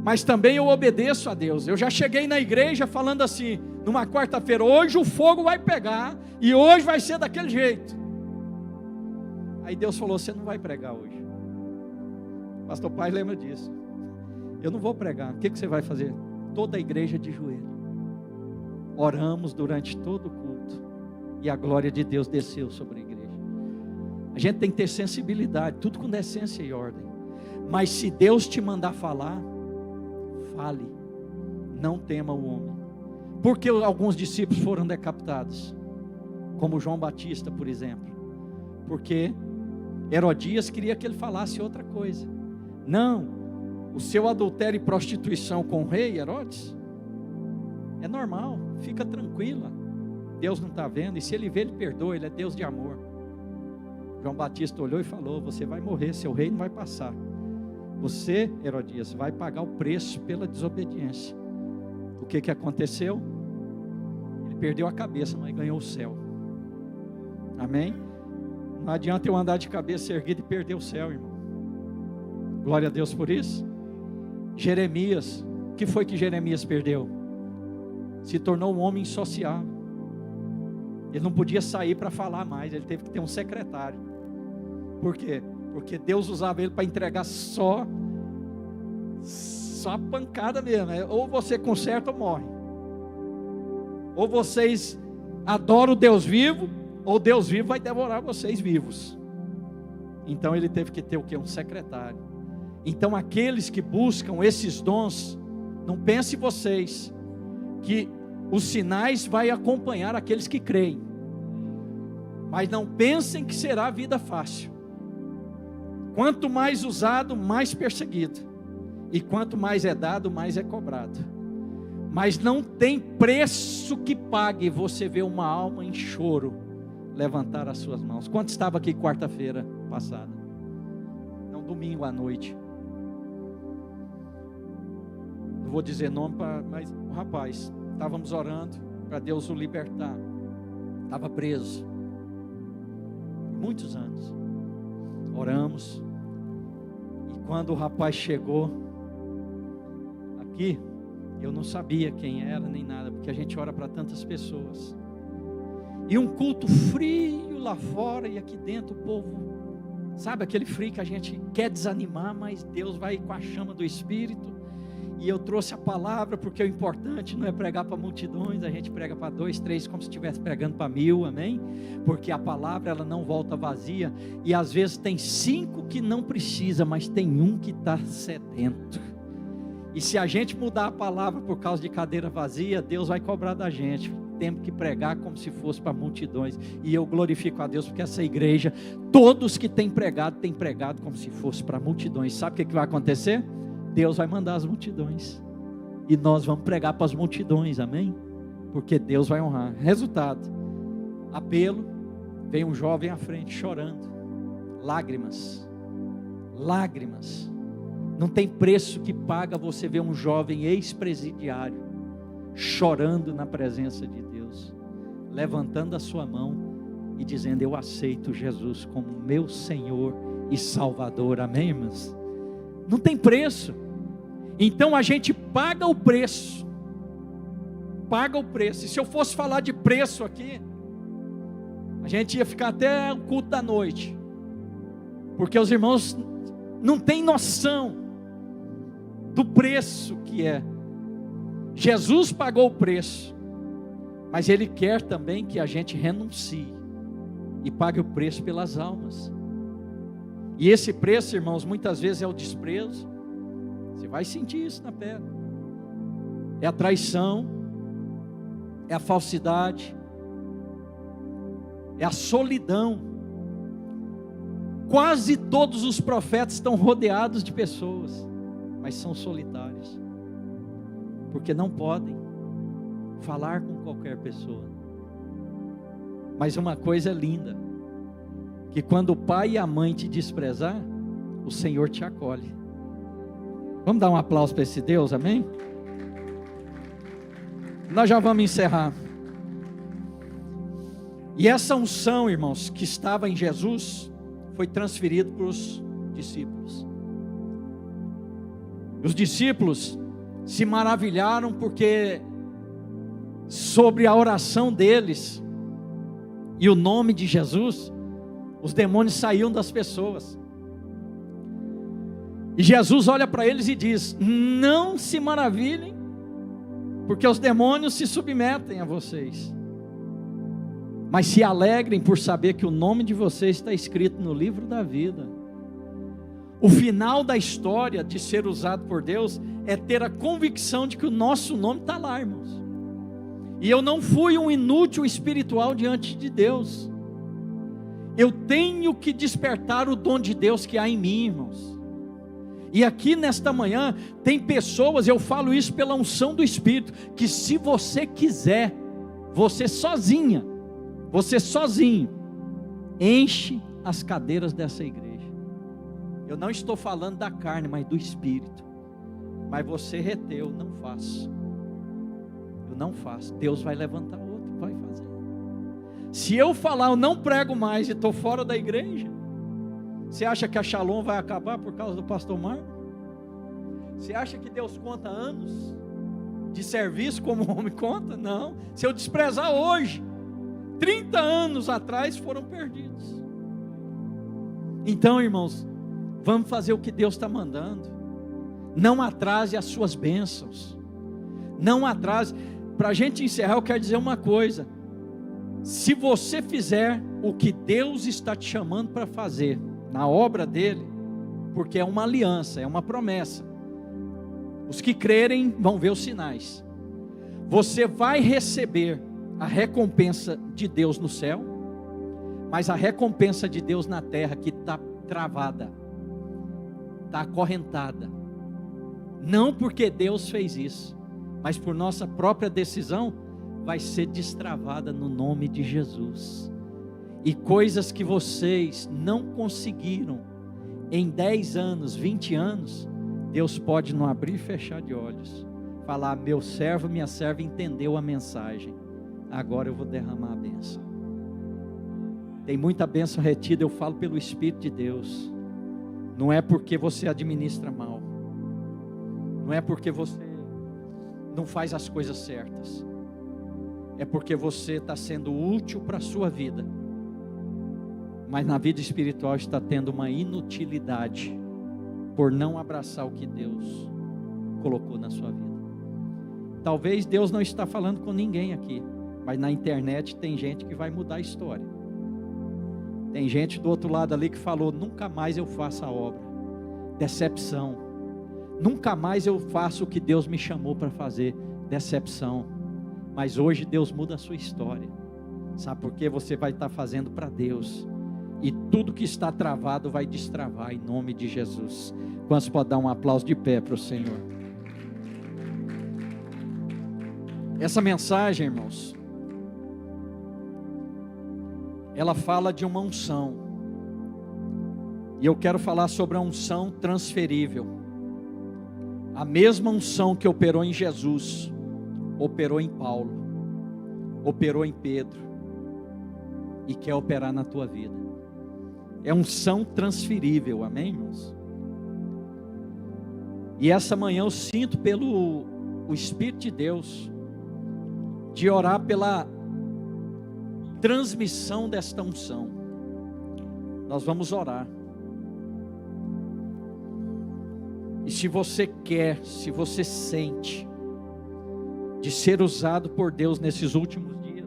Mas também eu obedeço a Deus. Eu já cheguei na igreja falando assim, numa quarta-feira: hoje o fogo vai pegar, e hoje vai ser daquele jeito. Aí Deus falou: você não vai pregar hoje. Pastor Pai lembra disso. Eu não vou pregar. O que você vai fazer? Toda a igreja de joelho. Oramos durante todo o culto, e a glória de Deus desceu sobre a igreja. A gente tem que ter sensibilidade, tudo com decência e ordem. Mas se Deus te mandar falar, fale. Não tema o homem. Porque alguns discípulos foram decapitados, como João Batista, por exemplo, porque Herodias queria que ele falasse outra coisa. Não, o seu adultério e prostituição com o rei Herodes é normal, fica tranquila, Deus não está vendo, e se ele vê, ele perdoa, ele é Deus de amor. João Batista olhou e falou: você vai morrer, seu reino vai passar. Você, Herodias, vai pagar o preço pela desobediência. O que aconteceu? Ele perdeu a cabeça, mas ganhou o céu. Amém? Não adianta eu andar de cabeça erguida e perder o céu, irmão. Glória a Deus por isso. Jeremias, o que foi que Jeremias perdeu? Se tornou um homem insociável. Ele não podia sair para falar mais, ele teve que ter um secretário. Por quê? Porque Deus usava ele para entregar só a pancada mesmo. Ou você conserta ou morre. Ou vocês adoram o Deus vivo, ou Deus vivo vai devorar vocês vivos. Então ele teve que ter o quê? Um secretário. Então aqueles que buscam esses dons, não pensem vocês que os sinais vai acompanhar aqueles que creem, mas não pensem que será vida fácil. Quanto mais usado, mais perseguido. E quanto mais é dado, mais é cobrado. Mas não tem preço que pague você ver uma alma em choro levantar as suas mãos. Quanto estava aqui quarta-feira passada? Não, domingo à noite. Não vou dizer nome, mas o rapaz, estávamos orando para Deus o libertar. Estava preso. Muitos anos. Oramos. E quando o rapaz chegou aqui, eu não sabia quem era nem nada, porque a gente ora para tantas pessoas. E um culto frio lá fora, e aqui dentro o povo, sabe aquele frio que a gente quer desanimar, mas Deus vai com a chama do Espírito. E eu trouxe a palavra, porque o importante não é pregar para multidões, a gente prega para 2, 3, como se estivesse pregando para 1000, amém? Porque a palavra ela não volta vazia, e às vezes tem 5 que não precisa, mas tem um que está sedento. E se a gente mudar a palavra por causa de cadeira vazia, Deus vai cobrar da gente. Temos que pregar como se fosse para multidões. E eu glorifico a Deus, porque essa igreja, todos que têm pregado como se fosse para multidões. Sabe o que vai acontecer? Deus vai mandar as multidões. E nós vamos pregar para as multidões, amém? Porque Deus vai honrar. Resultado: apelo, vem um jovem à frente chorando. Lágrimas. Lágrimas. Não tem preço que paga você ver um jovem ex-presidiário chorando na presença de Deus, levantando a sua mão e dizendo: eu aceito Jesus como meu Senhor e Salvador, amém, irmãos? Não tem preço. Então a gente paga o preço. Paga o preço. E se eu fosse falar de preço aqui, a gente ia ficar até o culto da noite, porque os irmãos não têm noção do preço que é. Jesus pagou o preço, mas Ele quer também que a gente renuncie e pague o preço pelas almas. E esse preço, irmãos, muitas vezes é o desprezo. Você vai sentir isso na pele. É a traição, é a falsidade, é a solidão. Quase todos os profetas estão rodeados de pessoas, mas são solitários, porque não podem falar com qualquer pessoa. Mas uma coisa é linda, que quando o pai e a mãe te desprezar, o Senhor te acolhe. Vamos dar um aplauso para esse Deus, amém? Nós já vamos encerrar. E essa unção, irmãos, que estava em Jesus, foi transferida para os discípulos. Os discípulos se maravilharam porque sobre a oração deles e o nome de Jesus, os demônios saíam das pessoas. E Jesus olha para eles e diz: não se maravilhem, porque os demônios se submetem a vocês, mas se alegrem por saber que o nome de vocês está escrito no livro da vida. O final da história de ser usado por Deus é ter a convicção de que o nosso nome está lá, irmãos. E eu não fui um inútil espiritual diante de Deus. Eu tenho que despertar o dom de Deus que há em mim, irmãos. E aqui nesta manhã tem pessoas, eu falo isso pela unção do Espírito, que se você quiser, você sozinho, enche as cadeiras dessa igreja. Eu não estou falando da carne, mas do Espírito. Mas você reteu, não faço. Eu não faço. Deus vai levantar outro, vai fazer. Se eu falar, eu não prego mais e estou fora da igreja, você acha que a Shalom vai acabar por causa do pastor Marco? Você acha que Deus conta anos de serviço como o homem conta? Não. Se eu desprezar hoje, 30 anos atrás foram perdidos. Então, irmãos, vamos fazer o que Deus está mandando. Não atrase as suas bênçãos. Não atrase. Para a gente encerrar, eu quero dizer uma coisa. Se você fizer o que Deus está te chamando para fazer na obra dele, porque é uma aliança, é uma promessa, os que crerem vão ver os sinais. Você vai receber a recompensa de Deus no céu, mas a recompensa de Deus na terra que está travada, está acorrentada. Não porque Deus fez isso, mas por nossa própria decisão, vai ser destravada no nome de Jesus. E coisas que vocês não conseguiram em 10 anos, 20 anos, Deus pode não abrir e fechar de olhos, falar: meu servo, minha serva entendeu a mensagem, agora eu vou derramar a bênção. Tem muita bênção retida, eu falo pelo Espírito de Deus. Não é porque você administra mal, não é porque você não faz as coisas certas, é porque você está sendo útil para a sua vida, mas na vida espiritual está tendo uma inutilidade, por não abraçar o que Deus colocou na sua vida. Talvez Deus não está falando com ninguém aqui, mas na internet tem gente que vai mudar a história. Tem gente do outro lado ali que falou: nunca mais eu faço a obra. Decepção. Nunca mais eu faço o que Deus me chamou para fazer. Decepção. Mas hoje Deus muda a sua história. Sabe por quê? Você vai estar fazendo para Deus, e tudo que está travado vai destravar em nome de Jesus. Quantos podem dar um aplauso de pé para o Senhor? Essa mensagem, irmãos, ela fala de uma unção, e eu quero falar sobre a unção transferível. A mesma unção que operou em Jesus, operou em Paulo, operou em Pedro, e quer operar na tua vida. É unção transferível, amém, irmãos? E essa manhã eu sinto pelo o Espírito de Deus, de orar pela transmissão desta unção. Nós vamos orar. E se você quer, se você sente de ser usado por Deus nesses últimos dias,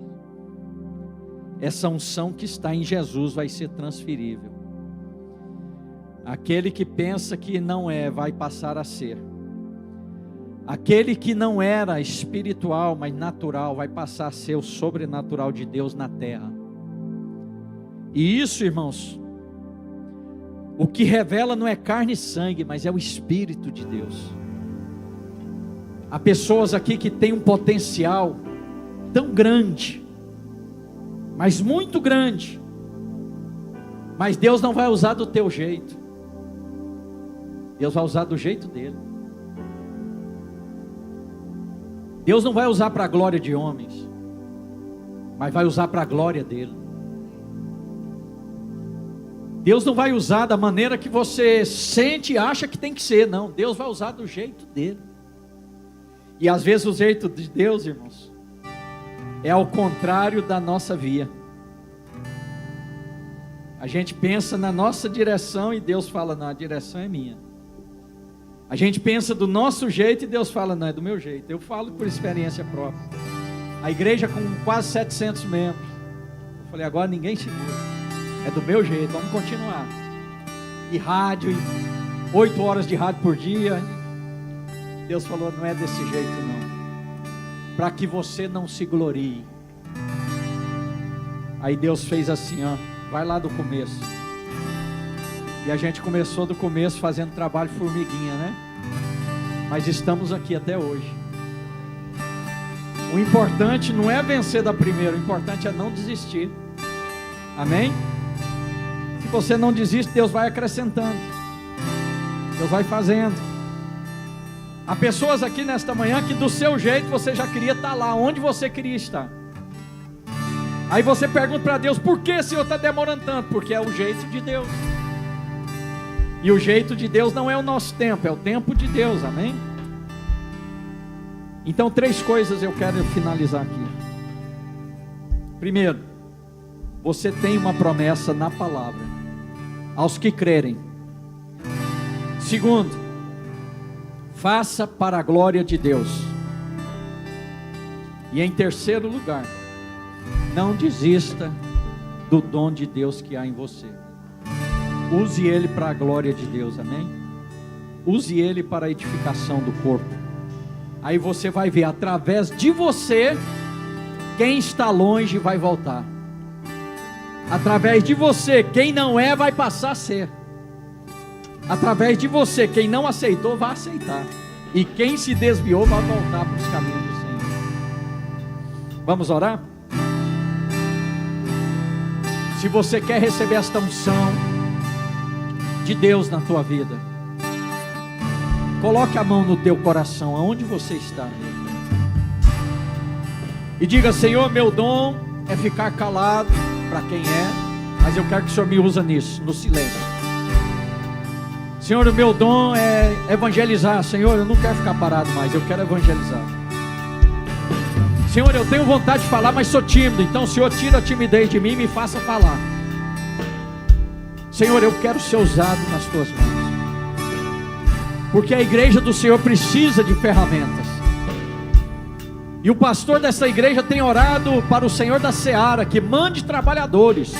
essa unção que está em Jesus vai ser transferível. Aquele que pensa que não é, vai passar a ser. Aquele que não era espiritual, mas natural, vai passar a ser o sobrenatural de Deus na terra. E isso, irmãos, o que revela não é carne e sangue, mas é o Espírito de Deus. Há pessoas aqui que têm um potencial tão grande, mas muito grande, mas Deus não vai usar do teu jeito, Deus vai usar do jeito dele. Deus não vai usar para a glória de homens, mas vai usar para a glória dele. Deus não vai usar da maneira que você sente e acha que tem que ser, não. Deus vai usar do jeito dele. E às vezes o jeito de Deus, irmãos, é ao contrário da nossa via. A gente pensa na nossa direção e Deus fala: não, a direção é minha. A gente pensa do nosso jeito e Deus fala: não, é do meu jeito. Eu falo por experiência própria. A igreja com quase 700 membros, eu falei: agora ninguém segura, é do meu jeito, vamos continuar. E rádio, 8 horas de rádio por dia. Deus falou: não é desse jeito não, para que você não se glorie. Aí Deus fez assim, ó, vai lá do começo. E a gente começou do começo fazendo trabalho formiguinha, né? Mas estamos aqui até hoje. O importante não é vencer da primeira, o importante é não desistir. Amém? Se você não desiste, Deus vai acrescentando, Deus vai fazendo. Há pessoas aqui nesta manhã que do seu jeito você já queria estar lá, onde você queria estar. Aí você pergunta para Deus: por que, Senhor, está demorando tanto? Porque é o jeito de Deus. E o jeito de Deus não é o nosso tempo, é o tempo de Deus, amém? Então 3 coisas eu quero finalizar aqui. Primeiro, você tem uma promessa na palavra, aos que crerem. Segundo, faça para a glória de Deus. E em terceiro lugar, não desista do dom de Deus que há em você. Use ele para a glória de Deus, amém? Use ele para a edificação do corpo. Aí você vai ver, através de você, quem está longe vai voltar. Através de você, quem não é vai passar a ser. através de você, quem não aceitou vai aceitar, e quem se desviou vai voltar para os caminhos do Senhor. Vamos orar? Se você quer receber esta unção de Deus na tua vida, coloque a mão no teu coração, aonde você está, e diga: Senhor, meu dom é ficar calado para quem é, mas eu quero que o Senhor me use nisso, no silêncio. Senhor, o meu dom é evangelizar. Senhor, eu não quero ficar parado mais, eu quero evangelizar. Senhor, eu tenho vontade de falar, mas sou tímido. Então, Senhor, tira a timidez de mim e me faça falar. Senhor, eu quero ser usado nas tuas mãos, porque a igreja do Senhor precisa de ferramentas. E o pastor dessa igreja tem orado para o Senhor da Seara que mande trabalhadores.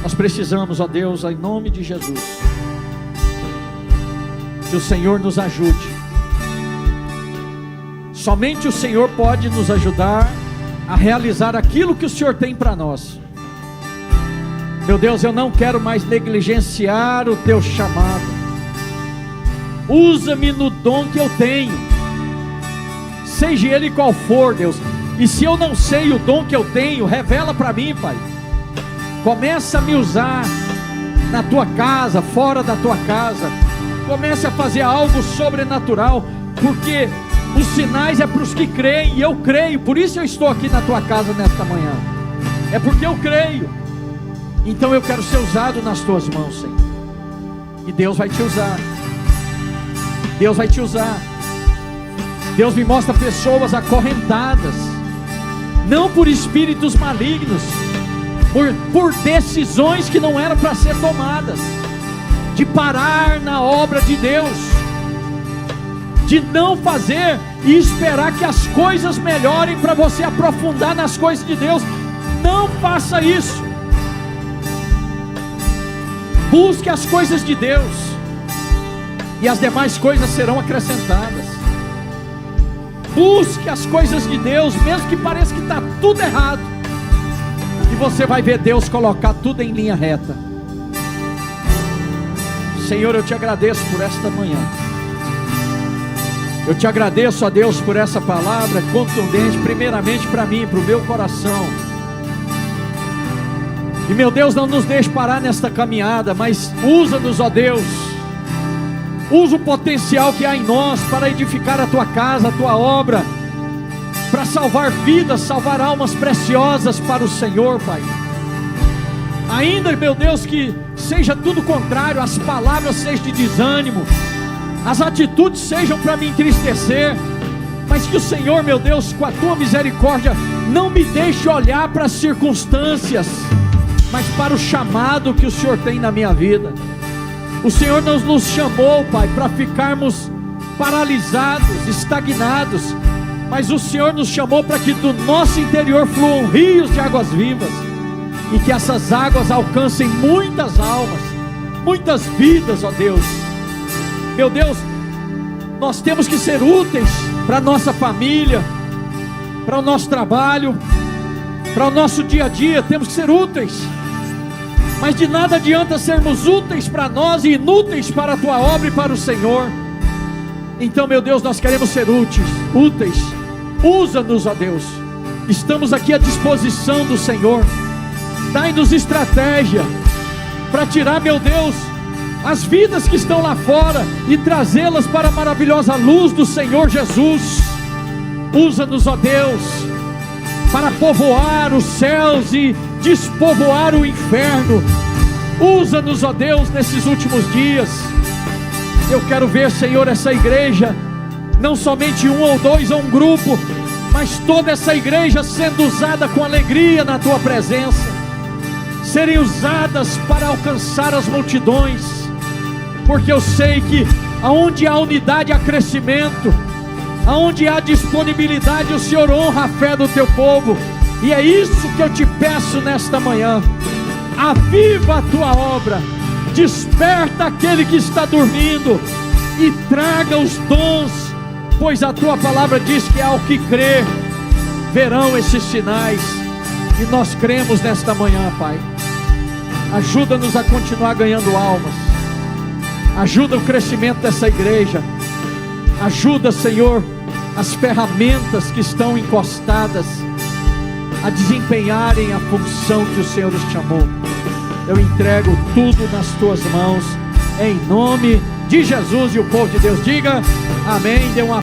Nós precisamos, ó Deus, em nome de Jesus, que o Senhor nos ajude. Somente o Senhor pode nos ajudar a realizar aquilo que o Senhor tem para nós. Meu Deus, eu não quero mais negligenciar o teu chamado. Usa-me no dom que eu tenho, seja ele qual for, Deus. E se eu não sei o dom que eu tenho, revela para mim, Pai. Começa a me usar na tua casa, fora da tua casa. Comece a fazer algo sobrenatural, porque os sinais é para os que creem, e eu creio. Por isso eu estou aqui na tua casa nesta manhã, é porque eu creio. Então eu quero ser usado nas tuas mãos, Senhor. E Deus vai te usar. Deus vai te usar. Deus me mostra pessoas acorrentadas, não por espíritos malignos, por decisões que não eram para ser tomadas, de parar na obra de Deus, de não fazer e esperar que as coisas melhorem para você aprofundar nas coisas de Deus. Não faça isso. Busque as coisas de Deus, e as demais coisas serão acrescentadas. Busque as coisas de Deus, mesmo que pareça que está tudo errado, e você vai ver Deus colocar tudo em linha reta. Senhor, eu te agradeço por esta manhã. Eu te agradeço, ó Deus, por essa palavra contundente, primeiramente para mim, para o meu coração. E meu Deus, não nos deixe parar nesta caminhada, mas usa-nos, ó Deus. Usa o potencial que há em nós para edificar a tua casa, a tua obra, para salvar vidas, salvar almas preciosas para o Senhor, Pai. Ainda, meu Deus, que seja tudo contrário, as palavras sejam de desânimo, as atitudes sejam para me entristecer, mas que o Senhor, meu Deus, com a tua misericórdia, não me deixe olhar para as circunstâncias, mas para o chamado que o Senhor tem na minha vida. O Senhor não nos chamou, Pai, para ficarmos paralisados, estagnados, mas o Senhor nos chamou para que do nosso interior fluam rios de águas vivas, e que essas águas alcancem muitas almas, muitas vidas, ó Deus. Meu Deus, nós temos que ser úteis para a nossa família, para o nosso trabalho, para o nosso dia a dia. Temos que ser úteis, mas de nada adianta sermos úteis para nós e inúteis para a tua obra e para o Senhor. Então, meu Deus, nós queremos ser úteis. Usa-nos, ó Deus. Estamos aqui à disposição do Senhor. Dai-nos estratégia para tirar, meu Deus, as vidas que estão lá fora e trazê-las para a maravilhosa luz do Senhor Jesus. Usa-nos, ó Deus, para povoar os céus e despovoar o inferno. Usa-nos, ó Deus, nesses últimos dias. Eu quero ver, Senhor, essa igreja, não somente um ou dois ou um grupo, mas toda essa igreja sendo usada com alegria na tua presença, serem usadas para alcançar as multidões, porque eu sei que aonde há unidade há crescimento, aonde há disponibilidade o Senhor honra a fé do teu povo. E é isso que eu te peço nesta manhã. Aviva a tua obra, desperta aquele que está dormindo e traga os dons, pois a tua palavra diz que ao que crer verão esses sinais, e nós cremos nesta manhã, Pai. Ajuda-nos a continuar ganhando almas. Ajuda o crescimento dessa igreja. Ajuda, Senhor, as ferramentas que estão encostadas a desempenharem a função que o Senhor os chamou. Eu entrego tudo nas tuas mãos, em nome de Jesus. E o povo de Deus diga amém. Dê uma